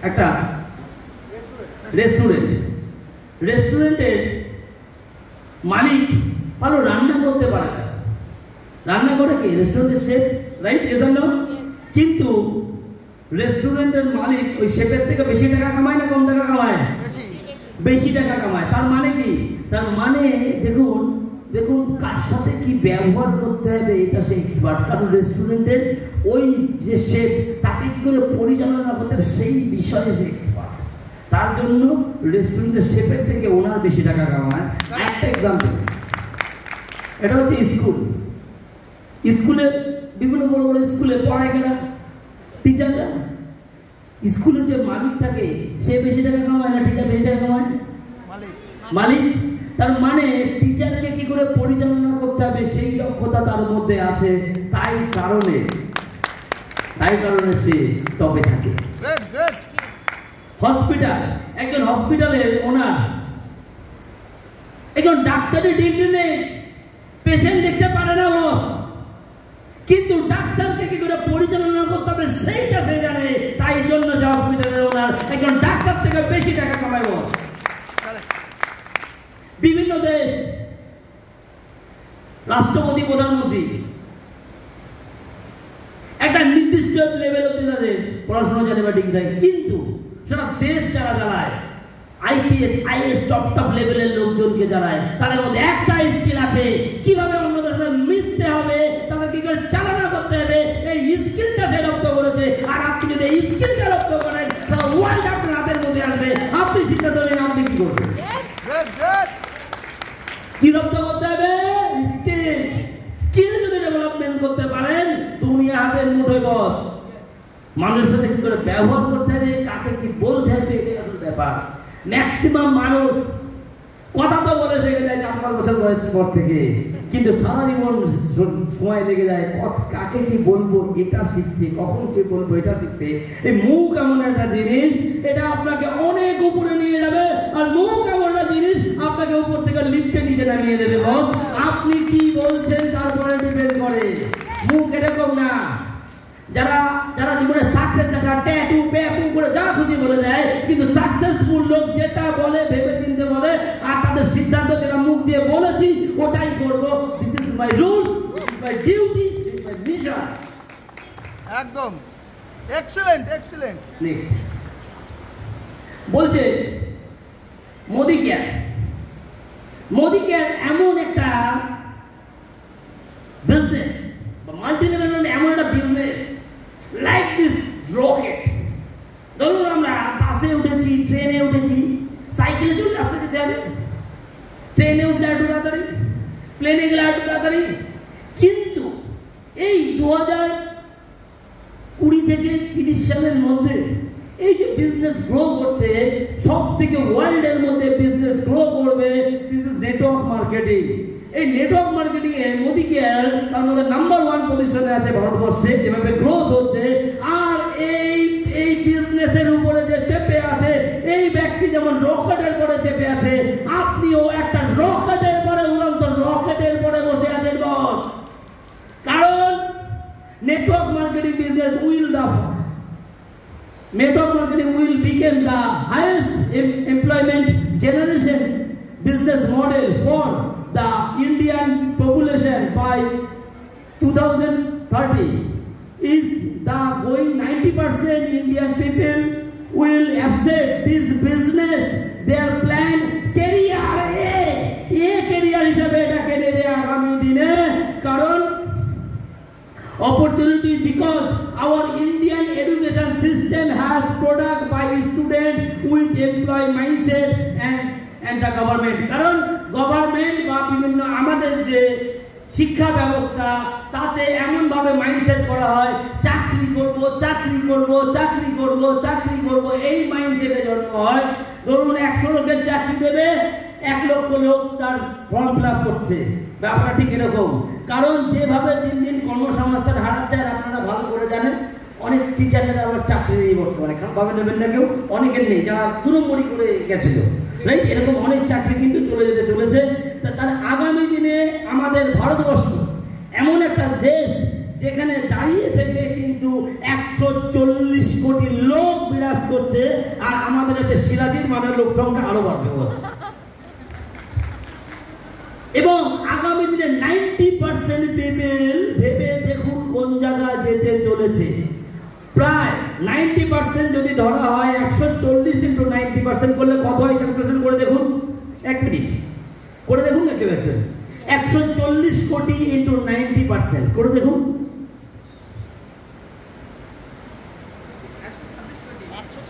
একটা রেস্টুরেন্ট। রেস্টুরেন্টের মালিক ভালো রান্না করতে পারে না, রান্না করে কি? রেস্টুরেন্টের শেফ, রাইট? এজন্য কিন্তু রেস্টুরেন্টের মালিক ওই শেফের থেকে বেশি টাকা কামায় না কম টাকা কামায়? বেশি টাকা কামায়। তার মানে কি? তার মানে দেখুন দেখুন কার সাথে কি ব্যবহার করতে হবে এটা সে এক্সপার্ট। কারণ রেস্টুরেন্টের ওই যে শেফ তাকে কি করে পরিচালনা করতে হবে সেই বিষয়ে সে এক্সপার্ট। তার জন্য রেস্টুরেন্টের শেফের থেকে ওনার বেশি টাকা কামায়। একটা এক্সাম্পল, এটা হচ্ছে স্কুল। স্কুলে বিভিন্ন বড় বড় স্কুলে পড়ায় কেনা টিচাররা, স্কুলের যে মালিক থাকে সে বেশি টাকা কামায় না টিচার বেশি টাকা কামায়? মালিক। তার মানে টিচারকে কি করে পরিচালনা করতে হবে সেই দক্ষতা তার মধ্যে আছে, তাই কারণে সে টপে থাকে। হসপিটাল, একজন হসপিটালের ওনার, একজন ডাক্তারি ডিগ্রি নেই, পেশেন্ট দেখতে পারে না বস, কিন্তু ডাক্তারকে কি করে পরিচালনা করতে হবে সেইটা সে জানে, তাই জন্য সে হসপিটালের ওনার একজন ডাক্তার থেকে বেশি টাকা কামায় বস। বিভিন্ন দেশ রাষ্ট্রপতি প্রধানমন্ত্রী একটা নির্দিষ্ট লেভেল অব্দি তাদের পড়াশোনা জানে বা ডিগ্রি দেয়, কিন্তু সেটা দেশ যারা চালায় আইপিএস আইএস টপ লেভেলের লোকজনকে জানায়, তাদের মধ্যে একটা স্কিল আছে, কিভাবে অন্যদের সাথে মিশতে হবে, তাদের কি করে চালনা করতে হবে, এই স্কিলটা সে রপ্ত করেছে। আর আপনি যদি এই স্কিলটা রপ্ত করেন তাহলে ওয়ার্ল্ড আপনার হাতের মধ্যে আসবে, আপনি সিদ্ধান্ত নেন আপনি কি করবেন। কি রপ্ত করতে হবে? স্কিল। স্কিল যদি ডেভেলপমেন্ট করতে পারেন দুনিয়া হাতের মুঠোয় বস। মানুষের সাথে কি করে ব্যবহার করতে হবে, কাকে কি বলতে হবে, এটাই আসল ব্যাপার। ম্যাক্সিমাম মানুষ কথা তো বলে শিখে যায় 4-5 বছর বয়সের পর থেকে, কিন্তু সারা জীবন সময় লেগে যায় কাকে কি বলবো এটা শিখতে, কখন কি বলবো এটা শিখতে। এই মুখ এমন একটা জিনিস, এটা আপনাকে অনেক উপরে নিয়ে যাবে, আর মুখ এমন একটা জিনিস আপনাকে উপর থেকে লিফটে নিচে নামিয়ে দেবে বস। আপনি কি বলছেন তারপরে ডিপেন্ড করে। মুখ এরকম না, যারা যারা জীবনে সাকসেস একটা ট্যাটু প্যাটু করে যা খুশি বলে দেয়, কিন্তু সাকসেসফুল লোক যেটা বলে ভেবে চিন্তে বলে, আর তাদের সিদ্ধান্ত যেটা মুখ দিয়ে বলেছি ওটাই করব। This is my rules, this is my duty, this is my mission. একদম এক্সেলেন্ট এক্সেলেন্ট। নেক্সট বলছে মোদি কেয়ার। মোদি কেয়ার এমন একটা বিজনেস বা মাল্টি লেভেল এমন একটা বিজনেস, লাইক দিস রকেট। ধরুন আমরা বাসে উঠেছি, ট্রেনে উঠেছি, সাইকেলে চললে আসতে যেতে হবে, ট্রেনে উঠলে একটু তাড়াতাড়ি, প্লেনে গেলে একটু তাড়াতাড়ি। কিন্তু এই 2020 থেকে 30 সালের মধ্যে এই যে বিজনেস গ্রো করতে, সব থেকে ওয়ার্ল্ডের মধ্যে বিজনেস গ্রো করবে, দিস ইজ নেটওয়ার্ক মার্কেটিং। এই নেটওয়ার্ক মার্কেটিং এ মোদি কেয়ার তার মধ্যে নাম্বার 1 পজিশনে আছে ভারতবর্ষে, যেভাবে গ্রোথ হচ্ছে। আর এই বিজনেসের উপরে যে চেপে আছে এই ব্যক্তি যেমন রকেটের পরে চেপে আছে, আপনিও একটা রকেটের পরে, উড়ন্ত রকেটের পরে বসে আছেন বস। কারণ network marketing business network marketing will become the highest employment generation business model for the Indian population by 2030. Is the going 90% Indian people will accept this business their plan career career হিসাবে এটাকে নেবে আগামী দিনে। কারণ opportunity, because our Indian education system has product by student with employee mindset and the government. কারণ গভর্নমেন্ট বা বিভিন্ন আমাদের যে শিক্ষা ব্যবস্থা তাতে এমন ভাবে মাইন্ডসেট করা হয় চাকরি করব চাকরি করব চাকরি করব চাকরি করব, এই মাইন্ডসেটে জন্ম হয়। ধরুন 100 লোকের চাকরি দেবে, 1 লক্ষ লোক তার ফর্ম ফিল আপ করছে, ব্যাপারটা ঠিক এরকম। কারণ যেভাবে দিন দিন কর্মসংস্থান হারাচ্ছে, আর আপনারা ভালো করে জানেন অনেক টিচারের আবার চাকরি নেই বর্তমানে, খারাপভাবে নেবেন না কেউ, অনেকের নেই যারা 2 নম্বরই করে গেছিল, রাইট? এরকম অনেক চাকরি কিন্তু চলে যেতে চলেছে। তার আগামী দিনে আমাদের ভারতবর্ষ এমন একটা দেশ যেখানে দাঁড়িয়ে থেকে কিন্তু 140 কোটি লোক বিরাজ করছে, আর আমাদের এতে শিলাজিৎ মানের লোক সংখ্যা আরো বাড়বে। এবং আগামী দিনে 90% পিপল, ভেবে দেখুন কোন জায়গায় যেতে চলেছে। প্রায় 90% যদি ধরা হয়, 140 × 90% করলে কত হয় ক্যালকুলেশন করে দেখুন, 1 মিনিট করে দেখুন না কেউ একজন। 140 কোটি × 90% করে দেখুন,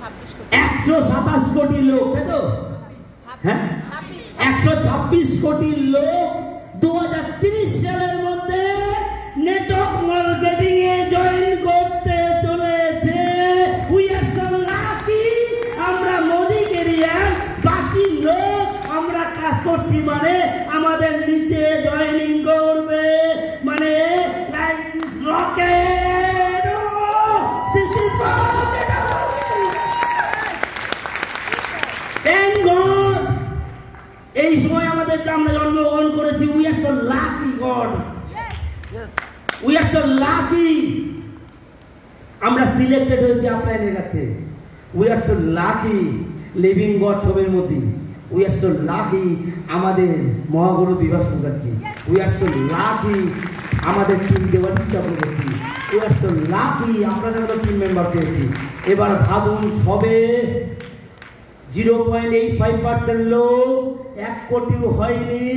127 কোটি লোক, তাই তো? হ্যাঁ, 126 কোটি লোক 2030 সালের মধ্যে নেটওয়ার্ক মার্কেটিং এ জয়েন করতে চলেছে। We are so lucky. আমরা মোদি ক্যারিয়ার, বাকি লোক আমরা কাজ করছি মানে আমাদের নিচে জয়েনিং করবে, মানে like this rocket. This is thank god. এই সময় আমাদের আমরা জন্মগ্রহণ করেছি। We are so lucky god, we are so lucky. আমরা সিলেক্টেড হয়েছি আপনাদের কাছে। We are so lucky living god সবের মধ্যে। উই আর সো লাকি আমাদের মহাগুরু Bibhas Mukherjee. We are so lucky আমাদের টিম দেওয়ালিশ Chakraborty. We are so lucky আপনাদের মতো টিম মেম্বার পেয়েছি। এবার ভাবুন, সবে 0.85% লোক, 1 কোটিও হয়নি,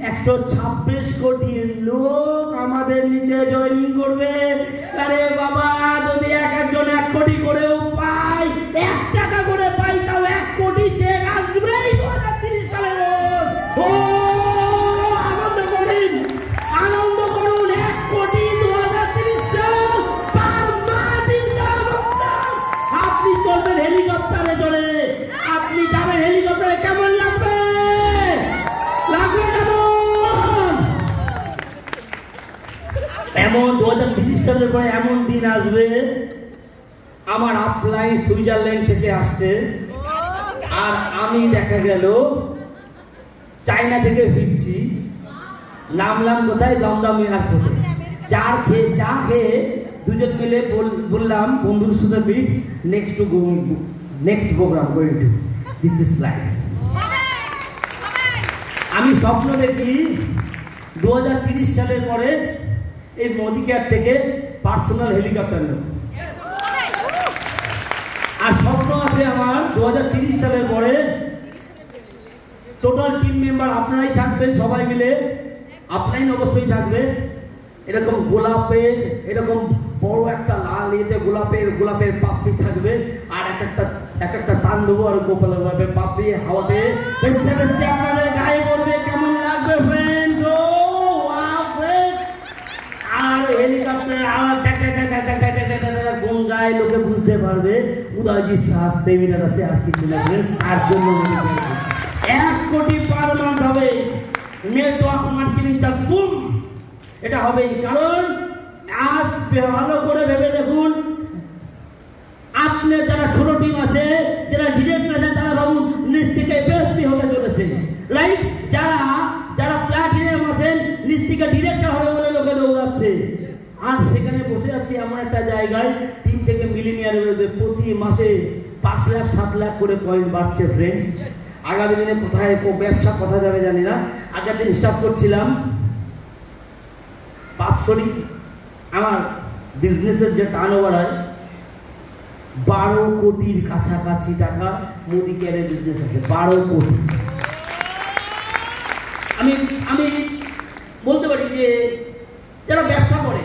126 কোটি লোক আমাদের নিচে জয়েনিং করবে। আরে বাবা, যদি একজন 1 কোটি করেও পাই, 1 টাকা করে পাই, তাও 1 কোটি চেক আসবে 2030 সালে। ও আনন্দ করুন, আনন্দ করুন। 1 কোটি 2030 সাল পার মান্থ ইনকাম। আপনি চলবেন হেলিকপ্টারে চলে, আপনি যাবেন হেলিকপ্টারে, কেমন লাগবে? লাগবে কেমন? এমন 2030 সালের পরে এমন দিন আসবে, আমার আপলাইন সুইজারল্যান্ড থেকে আসছে, আর আমি দেখা গেল চায়না থেকে ফিরছি, নামলাম কোথায়? দমদম এয়ারপোর্টে। চা খেয়ে দুজন মিলে বললাম বন্ধুর সাথে meet, next program going to, this is life. আমি স্বপ্ন দেখি 2030 সালের পরে এই মোদি কেয়ার থেকে পার্সোনাল হেলিকপ্টার নেব। আর স্বপ্ন আছে আমার 2030 সালের পরে টোটাল টিম মেম্বার আপনারাই থাকবেন, সবাই মিলে। আপলাইন অবশ্যই থাকবে। এরকম গোলাপের, এরকম বড় একটা লাল ইয়েতে গোলাপের পাপড়ি থাকবে, আর এক একটা তান দেবো, আর গোলাপের পাপড়ি হাওয়াতে বেসতে বেসতে আপনাদের গায়ে পড়বে। কেমন লাগবে ফ্রেন্ডস? ও ওয়াও ফ্রেন্ডস। আর হেলিকপ্টার আওয়াজ কোন গায়ে লোকে বুঝতে পারবে উদয়জি শাহ সেমিনার আছে, আর কিছু না ফ্রেন্ডস। তার জন্য 1 কোটি পার মান্থ হবে নেটওয়ার্ক মার্কেটিং চার্জ। বুম, এটা হবেই। কারণ আজ ভালো করে ভেবে দেখুন, আপনার যারা ছোট টিম আছে, যারা ডিরেক্টর আছে, তারা ভাবুন নিচ থেকে বেশি হতে চলেছে, রাইট? যারা প্ল্যাটিনাম আছেন, নিচ থেকে ডিরেক্টর হবে বলে লোকে দৌড়াচ্ছে। আর সেখানে বসে আছি এমন একটা জায়গায়, টিম থেকে মিলিনিয়ারের মধ্যে প্রতি মাসে 5 লাখ 7 লাখ করে পয়েন্ট বাড়ছে ফ্রেন্ডস। আগামী দিনে কোথায় ব্যবসা কথা যাবে জানি না। আগের দিন হিসাব করছিলাম, 500 আমার বিজনেসের যে টার্ন ওভার হয় 12 কোটির কাছাকাছি টাকা মোদি কেয়ারের বিজনেস আছে। 12 কোটি। আমি বলতে পারি যে যারা ব্যবসা করে,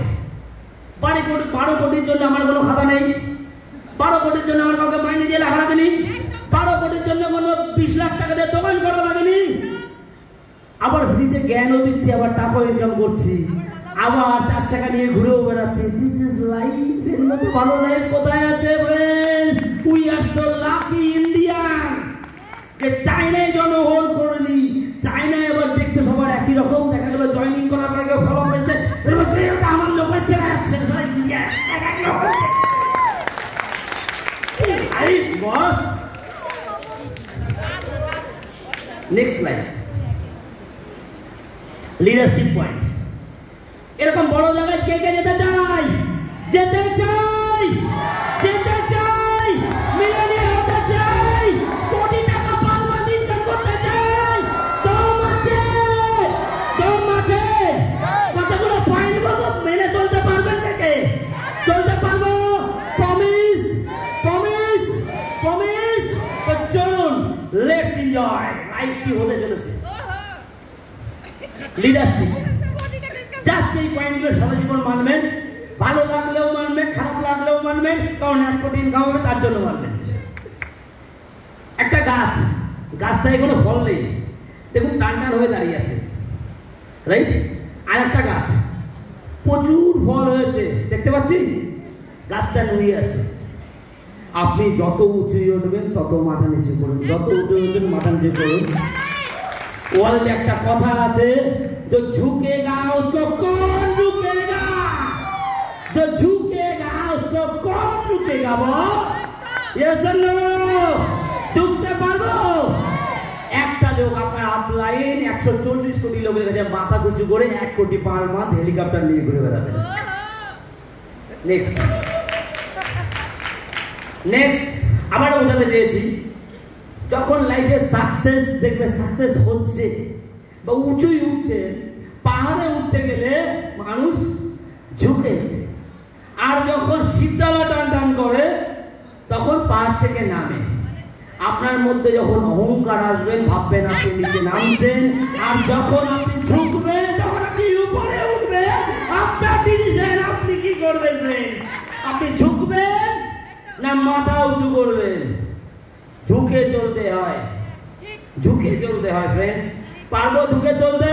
12 কোটির জন্য আমার কোনো খাতা নেই, 12 কোটির জন্য আমার কাউকে মাইনে দিয়ে লেখা লাগেনি, 12 কোটির জন্য কোনো 20 লাখ টাকা দিয়ে দোকান করা লাগেনি। আবার ফ্রিতে জ্ঞানও দিচ্ছি, আবার টাকা ইনকাম করছি, আবার 4 চাকা নিয়ে ঘুরেও বেড়াচ্ছে। This is life. এর মধ্যে ভালো লাইফ কোথায় আছে friends? We are so lucky Indian যে চায়নায় জনগণ করেনি। চায়নায় আবার দেখতে সবার একই রকম, দেখা গেল জয়েনিং করার পরে কেউ ফলো করেছে, আমার লোকের ছেড়ে যাচ্ছে। Next line, leadership point. এরকম বড় জায়গায় কে কে যেতে চাই? যেতে চাই, যেতে চাই, মিলিয়নিয়ার হতে চাই, কোটি টাকা পার মান্থ ইনকাম করতে চাই। দম আছে, দম আছে। কতগুলো পয়েন্ট বলবো, মেনে চলতে পারবেন? কে চলতে পারবো? Promise, promise, promise. তো চলুন, লেটস এনজয় লাইফ। কি হতে চলেছে? লিডারশিপ। জাস্ট এই পয়েন্টগুলো সারা জীবন মানবেন। ভালো লাগলেও মানবেন, খারাপ লাগলেও মানবেন, কারণ 1 কোটি ইনকাম হবে তার জন্য মানবেন। গাছ, গাছটায় কোনো ফল নেই, দেখুন টান টান হয়ে দাঁড়িয়ে আছে, রাইট? আর একটা গাছ প্রচুর ফল হয়েছে, দেখতে পাচ্ছি, গাছটা নুয়ে আছে। আপনি যত উঁচু উঠবেন তত মাথা নিচু করুন, যত উঁচু উঠবেন মাথা নিচু করুন। ওয়ার্ল্ডে একটা কথা আছে, जो झुकेगा उसको कौन रुकेगा, जो झुकेगा उसको कौन रुकेगा, बोल यस और नो? झुकते পারবো? একটা লোক আপনার আপলাইন 140 কোটি লোকের কাছে মাথা উঁচু করে 1 কোটি পার মাথ হেলিকপ্টার নিয়ে ঘুরে বেড়াবে। নেক্সট আবার বোঝাতে চেয়েছি, যখন লাইফে সাকসেস দেখবে, সাকসেস হচ্ছে বা উঁচুই উঠছে, পাহাড়ে উঠতে গেলে মানুষ ঝুঁকে, আর যখন সিদ্ধালা টান টান করে তখন পাহাড় থেকে নামে। আপনার মধ্যে যখন অহংকার আসবেন ভাববেন আপনি নিচে নামছেন, আর যখন আপনি ঝুঁকবেন, যখন আপনি উপরে উঠবেন, আপনার ডিসিশন, আপনি কি করবেন? আপনি ঝুঁকবেন না মাথা উঁচু করবেন? ঝুঁকে চলতে হয়, ঝুঁকে চলতে হয় ফ্রেন্ডস। পারবো ঝুঁকে চলতে?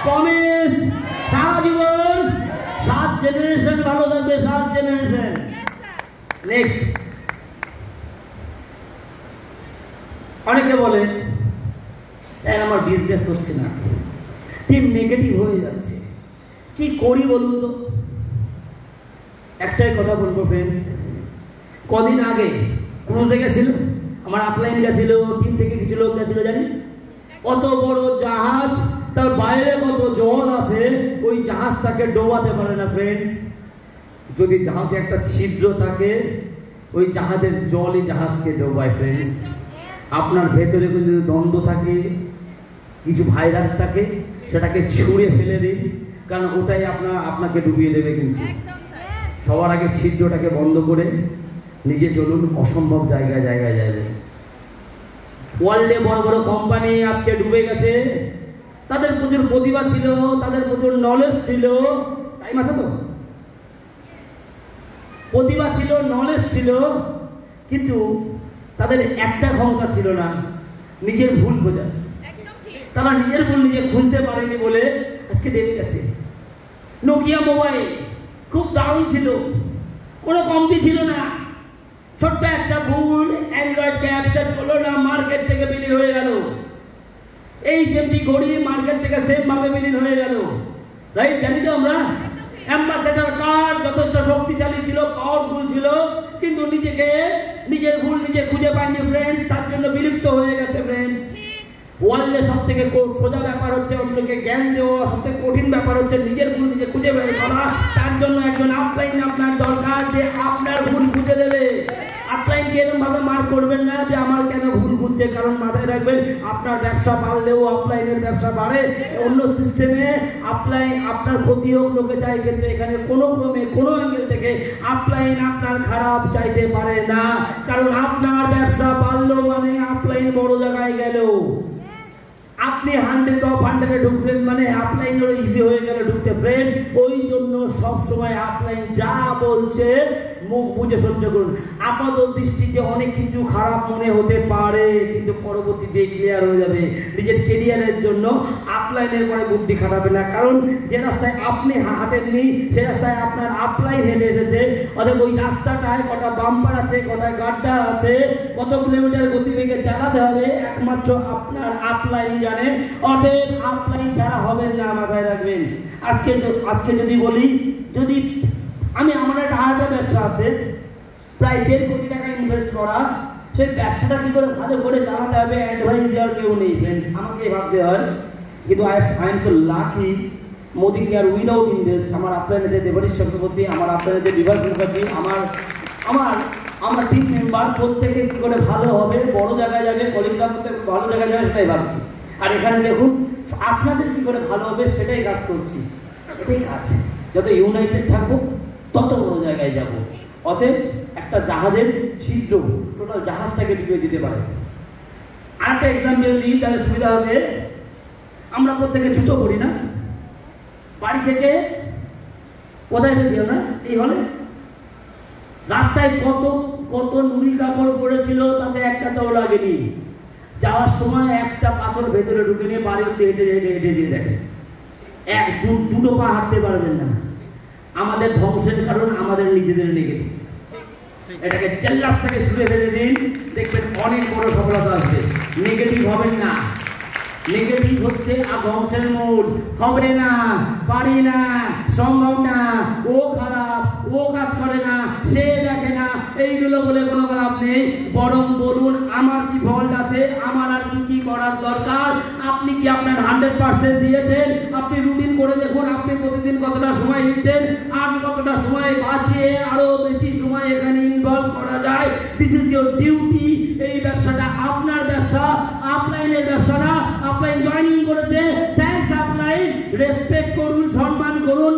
প্রমিস, সারা জীবন 7 জেনারেশন ভালো থাকবে, 7 জেনারেশন। নেক্সট, অনেকে বলে স্যার আমার বিজনেস হচ্ছে না, টিম নেগেটিভ হয়ে যাচ্ছে, কি করি বলুন তো? একটাই কথা বলবো ফ্রেন্ডস, কদিন আগে ক্রুজে গেছিল, আমার আপলাইন গেছিল, টিম থেকে কিছু লোক গেছিল, জানি অত বড় জাহাজ, তার বাইরে কত জল আছে, ওই জাহাজটাকে ডোবাতে পারে না ফ্রেন্ডস। যদি জাহাজে একটা ছিদ্র থাকে, ওই জাহাজের জলই জাহাজকে ডোবায় ফ্রেন্ডস। আপনার ভেতরে যদি দ্বন্দ্ব থাকে, কিছু ভাইরাস থাকে, সেটাকে ছুঁড়ে ফেলে দিন, কারণ ওটাই আপনাকে ডুবিয়ে দেবে। কিন্তু সবার আগে ছিদ্রটাকে বন্ধ করে নিজে চলুন, অসম্ভব জায়গায় জায়গায় যাবে। ওয়ার্ল্ডে বড় বড় কোম্পানি আজকে ডুবে গেছে, তাদের প্রচুর প্রতিভা ছিল, তাদের প্রচুর নলেজ ছিল, টাইম আছে তো, প্রতিভা ছিল, নলেজ ছিল, কিন্তু তাদের একটা ক্ষমতা ছিল না, নিজের ভুল খোঁজা। তারা নিজের ভুল নিজে খুঁজতে পারেনি বলে আজকে ডেবে গেছে। নোকিয়া মোবাইল খুব দারুণ ছিল, কোনো কমতি ছিল না, ছোট্ট একটা ভুল অ্যান্ড্রয়েডকে অ্যাপসেট করলো না, মার্কেট থেকে বিলীন হয়ে গেল। এই সেমটি ঘড়ি মার্কেট থেকে সেম ভাবে বিলীন হয়ে গেল, রাইট? জানি তো আমরা, অ্যাম্বাসেডর কার্ড যথেষ্ট শক্তিশালী ছিল, পাওয়ারফুল ছিল, কিন্তু নিজের ভুল নিজে খুঁজে পায়নি ফ্রেন্ডস, তার জন্য বিলুপ্ত হয়ে গেছে ফ্রেন্ডস। ওয়ার্ল্ডে সব থেকে সোজা ব্যাপার হচ্ছে অন্যকে জ্ঞান দেওয়া, সব থেকে কঠিন ব্যাপার হচ্ছে নিজের ভুল নিজে খুঁজে বের করা। তার জন্য একজন আপলাইন আপনার দরকার, যে আপনার ভুল খুঁজে দেবে। আপলাইনকে এরকম ভাবে মার করবেন না যে আমার কেন ভুল খুঁজছে, কারণ মাথায় রাখবেন আপনার ব্যবসা বাড়লেও আপলাইনের ব্যবসা বাড়ে। অন্য সিস্টেমে আপলাইন আপনার ক্ষতি হোক লোকে চাই, কিন্তু এখানে কোনো ক্রমে কোনো অ্যাঙ্গেল থেকে আপলাইন আপনার খারাপ চাইতে পারে না, কারণ আপনার ব্যবসা বাড়লো মানে আপলাইন বড় জায়গায় গেল। আপনি 100 অফ 100 ঢুকবেন মানে আপলাইনেরও ইজি হয়ে গেল ঢুকতে ফ্রেন্ডস। ওই জন্য সবসময় আপলাইন যা বলছে মুখ বুঝে সহ্য করুন। আপাত দৃষ্টিতে অনেক কিছু খারাপ মনে হতে পারে, কিন্তু পরবর্তীতে ক্লিয়ার হয়ে যাবে। নিজের কেরিয়ারের জন্য আপলাইনের পরে বুদ্ধি খাটাবে না, কারণ যে রাস্তায় আপনি হাঁটেননি সে রাস্তায় আপনার আপলাইন হেঁটে এসেছে। অর্থাৎ ওই রাস্তাটায় কটা বাম্পার আছে, কটা গাড্ডা আছে, কত কিলোমিটার গতিবেগে চালাতে হবে একমাত্র আপনার আপলাইন জানে। অতএব আপলাইন ছাড়া হবেন না, মাথায় রাখবেন। আজকে যদি বলি, যদি আমার একটা আলাদা ব্যবসা আছে, প্রায় 1.5 কোটি টাকা ইনভেস্ট করা, সেই ব্যবসাটা কি করে ভালো করে চালাতে হবে অ্যাডভাইস দেওয়ার কেউ নেই ফ্রেন্ডস, আমাকে ভাবতে হয়। কিন্তু I am so lucky, Modi care without invest, আমার আপনার যে দেবরিশ চক্রবর্তী, আমার আপনার যে বিভাস মুখার্জি, আমার টিম মেম্বার প্রত্যেকে কী করে ভালো হবে, বড় জায়গায় যাবে, কলিগরা প্রত্যেক ভালো জায়গায় যাবে, সেটাই ভাবছি। আর এখানে দেখুন আপনাদের কী করে ভালো হবে সেটাই কাজ করছি, এটাই কাজ। যত ইউনাইটেড থাকবো তত বড় জায়গায় যাব। অতএব একটা জাহাজের ছিদ্র টোটাল জাহাজটাকে ডুবিয়ে দিতে পারে। আরেকটা এক্সাম্পল দিই তাহলে সুবিধা হবে। আমরা প্রত্যেকে জুতো পরি না, বাড়ি থেকে কোথায় এসেছি আমরা, এই হলে রাস্তায় কত কত নুড়ি কাপড় পড়েছিল, তাতে একটাতেও লাগেনি। যাওয়ার সময় একটা পাথর ভেতরে ঢুকে নিয়ে বাড়ি হেঁটে হেঁটে হেঁটে যেয়ে দেখেন দুটো পা হাঁটতে পারবেন না। আমাদের ধ্বংসের কারণ আমাদের নিজেদের নেগেটিভ। এটাকে জেল্লাস থেকে শুরু ফেলে দিন, দেখবেন অনেক বড় সফলতা আসবে। নেগেটিভ হবেন না। নেগেটিভ হচ্ছে ধ্বংসের মূল। হবে না, পারি না, সম্ভব না, ও খারাপ, ও কাজ করে না, সে দেখে না, এইগুলো বলে কোনো লাভ নেই। বরং বলুন আমার কি ফল্ট আছে, আমার আর কি কি করার দরকার। আপনি কি আপনার 100% দিয়েছেন? আপনি রুটিন করে দেখুন আপনি প্রতিদিন কতটা সময় দিচ্ছেন, আর কতটা সময় বাঁচিয়ে আরো বেশি সময় এখানে ইনভলভ করা যায়। This is your duty. এই ব্যবসাটা আপনার ব্যবসা, আপলাইনের ব্যবসা না। আপলাইন জয়েনিং করেছে, থ্যাঙ্কস আপলাইন। রেসপেক্ট করুন, সম্মান করুন,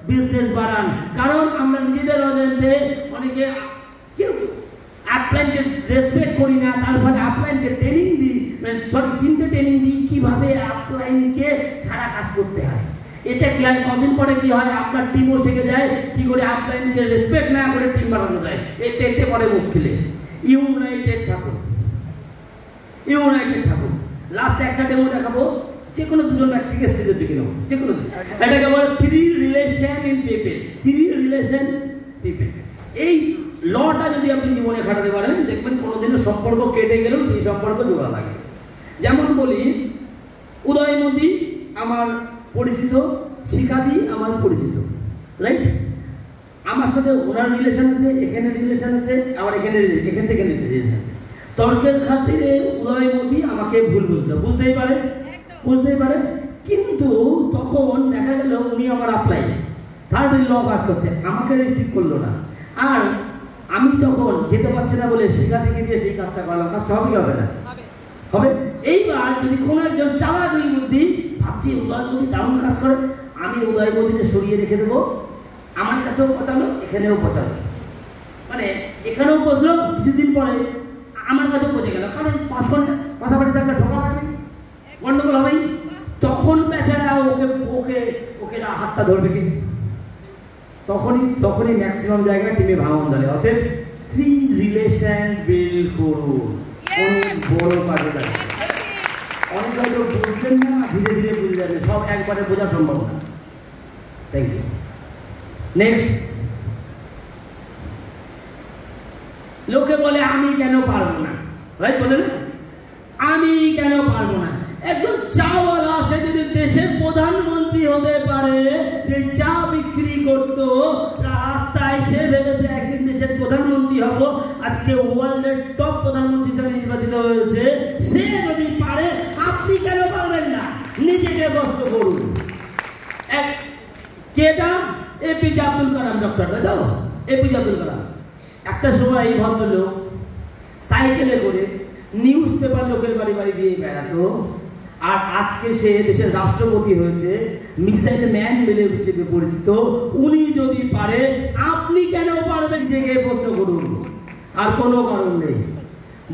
বিজনেস বাড়ান। কারণ আমরা নিজেদের অজান্তে অনেকে কেউ আপলাইনকে রেসপেক্ট করি না, তার ফলে আপলাইনকে ট্রেনিং দিই, টিমকে ট্রেনিং দিই কিভাবে আপলাইনকে ছাড়া কাজ করতে হয়। এতে কি হয়, কদিন পরে কি হয়, আপনার টিমও শিখে যায় কি করে আপলাইনকে রেসপেক্ট না করে টিম বানানো যায়। এতে পরে মুশকিলে। ইউনাইটেড থাকুন, ইউনাইটেড থাকুন। লাস্ট একটা ডেমো দেখাবো, যে কোনো দুজন ব্যক্তিকে স্টেজের দিকে নেব, যে কোনো দিন। এটাকে বলে 3 relation in people. 3 relation people. এই লটা যদি আপনি জীবনে খাটাতে পারেন, দেখবেন কোনোদিনও সম্পর্ক কেটে গেলেও সেই সম্পর্ক জোড়া লাগে। যেমন বলি, উদয়মতি আমার পরিচিত, শিখাদি আমার পরিচিত, রাইট? আমার সাথে ওনার রিলেশন আছে, এখানে রিলেশন আছে, আবার এখান থেকে রিলেশন আছে। তর্কের খাতিরে উদয়মতি আমাকে ভুল বুঝলো, বুঝতেই পারে। কিন্তু তখন দেখা গেল উনি আমার আপলাই থার্ড ল কাজ করছে, আমাকে রিসিভ করলো না। আর আমি তখন যেতে পারছি না বলে শিখাদিকে দিয়ে সেই কাজটা করলাম। কাজটা হবে কি হবে না? হবে। এইবার যদি কোনো একজন চালাক ওই বুদ্ধি ভাবছি উদয়মতি দারুণ কাজ করে, আমি উদয়মতিকে সরিয়ে রেখে দেবো, আমার কাছেও পচালো, এখানেও পচালো, মানে এখানেও পচলো, কিছুদিন পরে আমার কাছেও পচে গেল। কারণ পাশাপাশি থাকলে ঠকা লাগবে, গন্ডগোল হবেই। তখন বেচারা ওকে হাতটা ধরবে কি? তখনই ম্যাক্সিমাম জায়গায় টিমে ভাঙন ধরে। অতএব 3 রিলেশন বিল্ড করুন, অনেক বড় কাজে লাগে। অনেক হয়তো বুঝবেন না, ধীরে ধীরে বুঝে যাবে, সব একবারে বোঝা সম্ভব না। Thank you. নেক্সট, লোকে বলে আমি কেন পারবো না, রাইট? বলে না আমি কেন পারবো না। একজন চাওয়ালা, সে যদি দেশের প্রধানমন্ত্রী হতে পারে, যে চা বিক্রি করতো রাস্তায়, সে ভেবেছে একদিন দেশের প্রধানমন্ত্রী হব। আজকে ওয়ার্ল্ডের টপ প্রধানমন্ত্রী হিসেবে নির্বাচিত হয়েছে। সে যদি পারে, আপনি কেন পারবেন না? নিজেকে কষ্ট করুন। কেটা? এপিজে আব্দুল কালাম ডক্টর, তাই তো? এপিজে আব্দুল কালাম। একটা সময় এই ভদ্রলোক সাইকেলে করে নিউজ পেপার লোকের বাড়ি বাড়ি দিয়ে বেড়াতো। আর আজকে সে দেশের রাষ্ট্রপতি হয়েছে, মিসাইল ম্যান বলে হিসেবে পরিচিত। উনি যদি পারে, আপনি কেন পারবেন? জেগে প্রশ্ন করুন। আর কোনো কারণ নেই।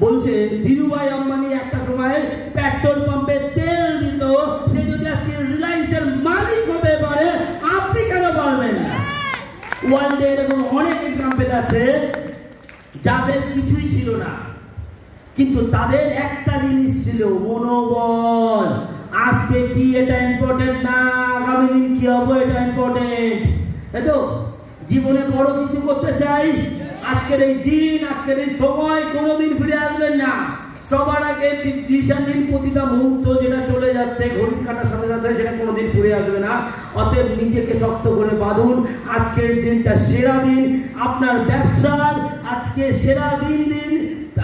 বলছে ধীরুভাই আম্বানি একটা সময় পেট্রোল পাম্পে তেল দিত, সে যদি আজকে রিলায়েন্সের মালিক হতে পারে, আপনি কেন পারবেন না? ওয়ার্ল্ডে এরকম অনেক এক্সাম্পল আছে যাদের কিছুই ছিল না, কিন্তু তাদের একটা জিনিস ছিল, মনোবল। আজকে কি এটা ইম্পর্টেন্ট না, আগামী দিন কি হবে এটা ইম্পর্টেন্ট, তাই তো? জীবনে বড় কিছু করতে চাই, আজকের এই দিন, আজকের এই সময় কোনোদিন ফিরে আসবেন না। সবার আগে ডিসিশন নিন, প্রতিটা মুহূর্ত যেটা চলে যাচ্ছে ঘড়ির কাঁটার সাথে সাথে, সেটা কোনোদিন ফিরে আসবে না। অতএব নিজেকে শক্ত করে বাঁধুন। আজকের দিনটা সেরা দিন, আপনার ব্যবসার আজকে সেরা দিন।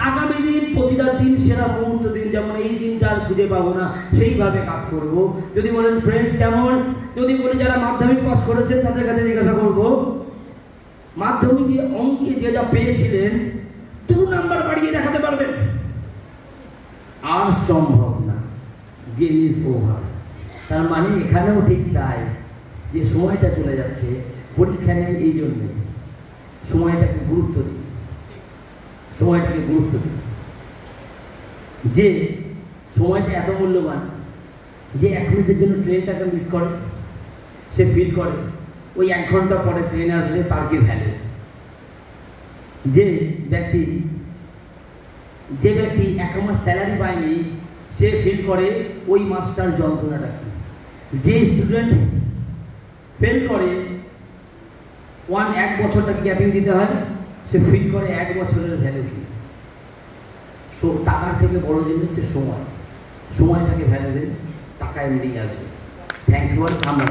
আগামী দিন, প্রতিটা দিন সেরা মুহূর্ত দিন। যেমন এই দিনটা আর খুঁজে পাবো না, সেইভাবে কাজ করব। যদি বলেন ফ্রেন্ডস কেমন, যদি বলি যারা মাধ্যমিক পাস করেছেন তাদের কাছে জিজ্ঞাসা করবো, মাধ্যমিকে অঙ্কে যে যা পেয়েছিলেন 2 নাম্বার বাড়িয়ে দেখাতে পারবেন? আর সম্ভব না, গেম ইজ ওভার। তার মানে এখানেও ঠিক তাই, যে সময়টা চলে যাচ্ছে, পরীক্ষা নেই, এই জন্যে সময়টাকে গুরুত্ব দিই, সময়টাকে গুরুত্ব দিই। যে সময়টা এত মূল্যবান, যে 1 মিনিটের জন্য ট্রেনটাকে মিস করে, সে ফিল করে ওই 1 ঘন্টা পরে ট্রেন আসলে তার কি ভ্যালু। যে ব্যক্তি এক মাস স্যালারি পায়নি সে ফিল করে ওই মাসটার যন্ত্রণাটা কি। যে স্টুডেন্ট ফেল করে এক বছর তাকে গ্যাপিং দিতে হয়, সে ফিল করে 1 বছরের ভ্যালু কি। টাকার থেকে বড় জিনিস হচ্ছে সময়টাকে ভ্যালু দেন, টাকা এমনিই আসবে। থ্যাংক ইউ, আমরা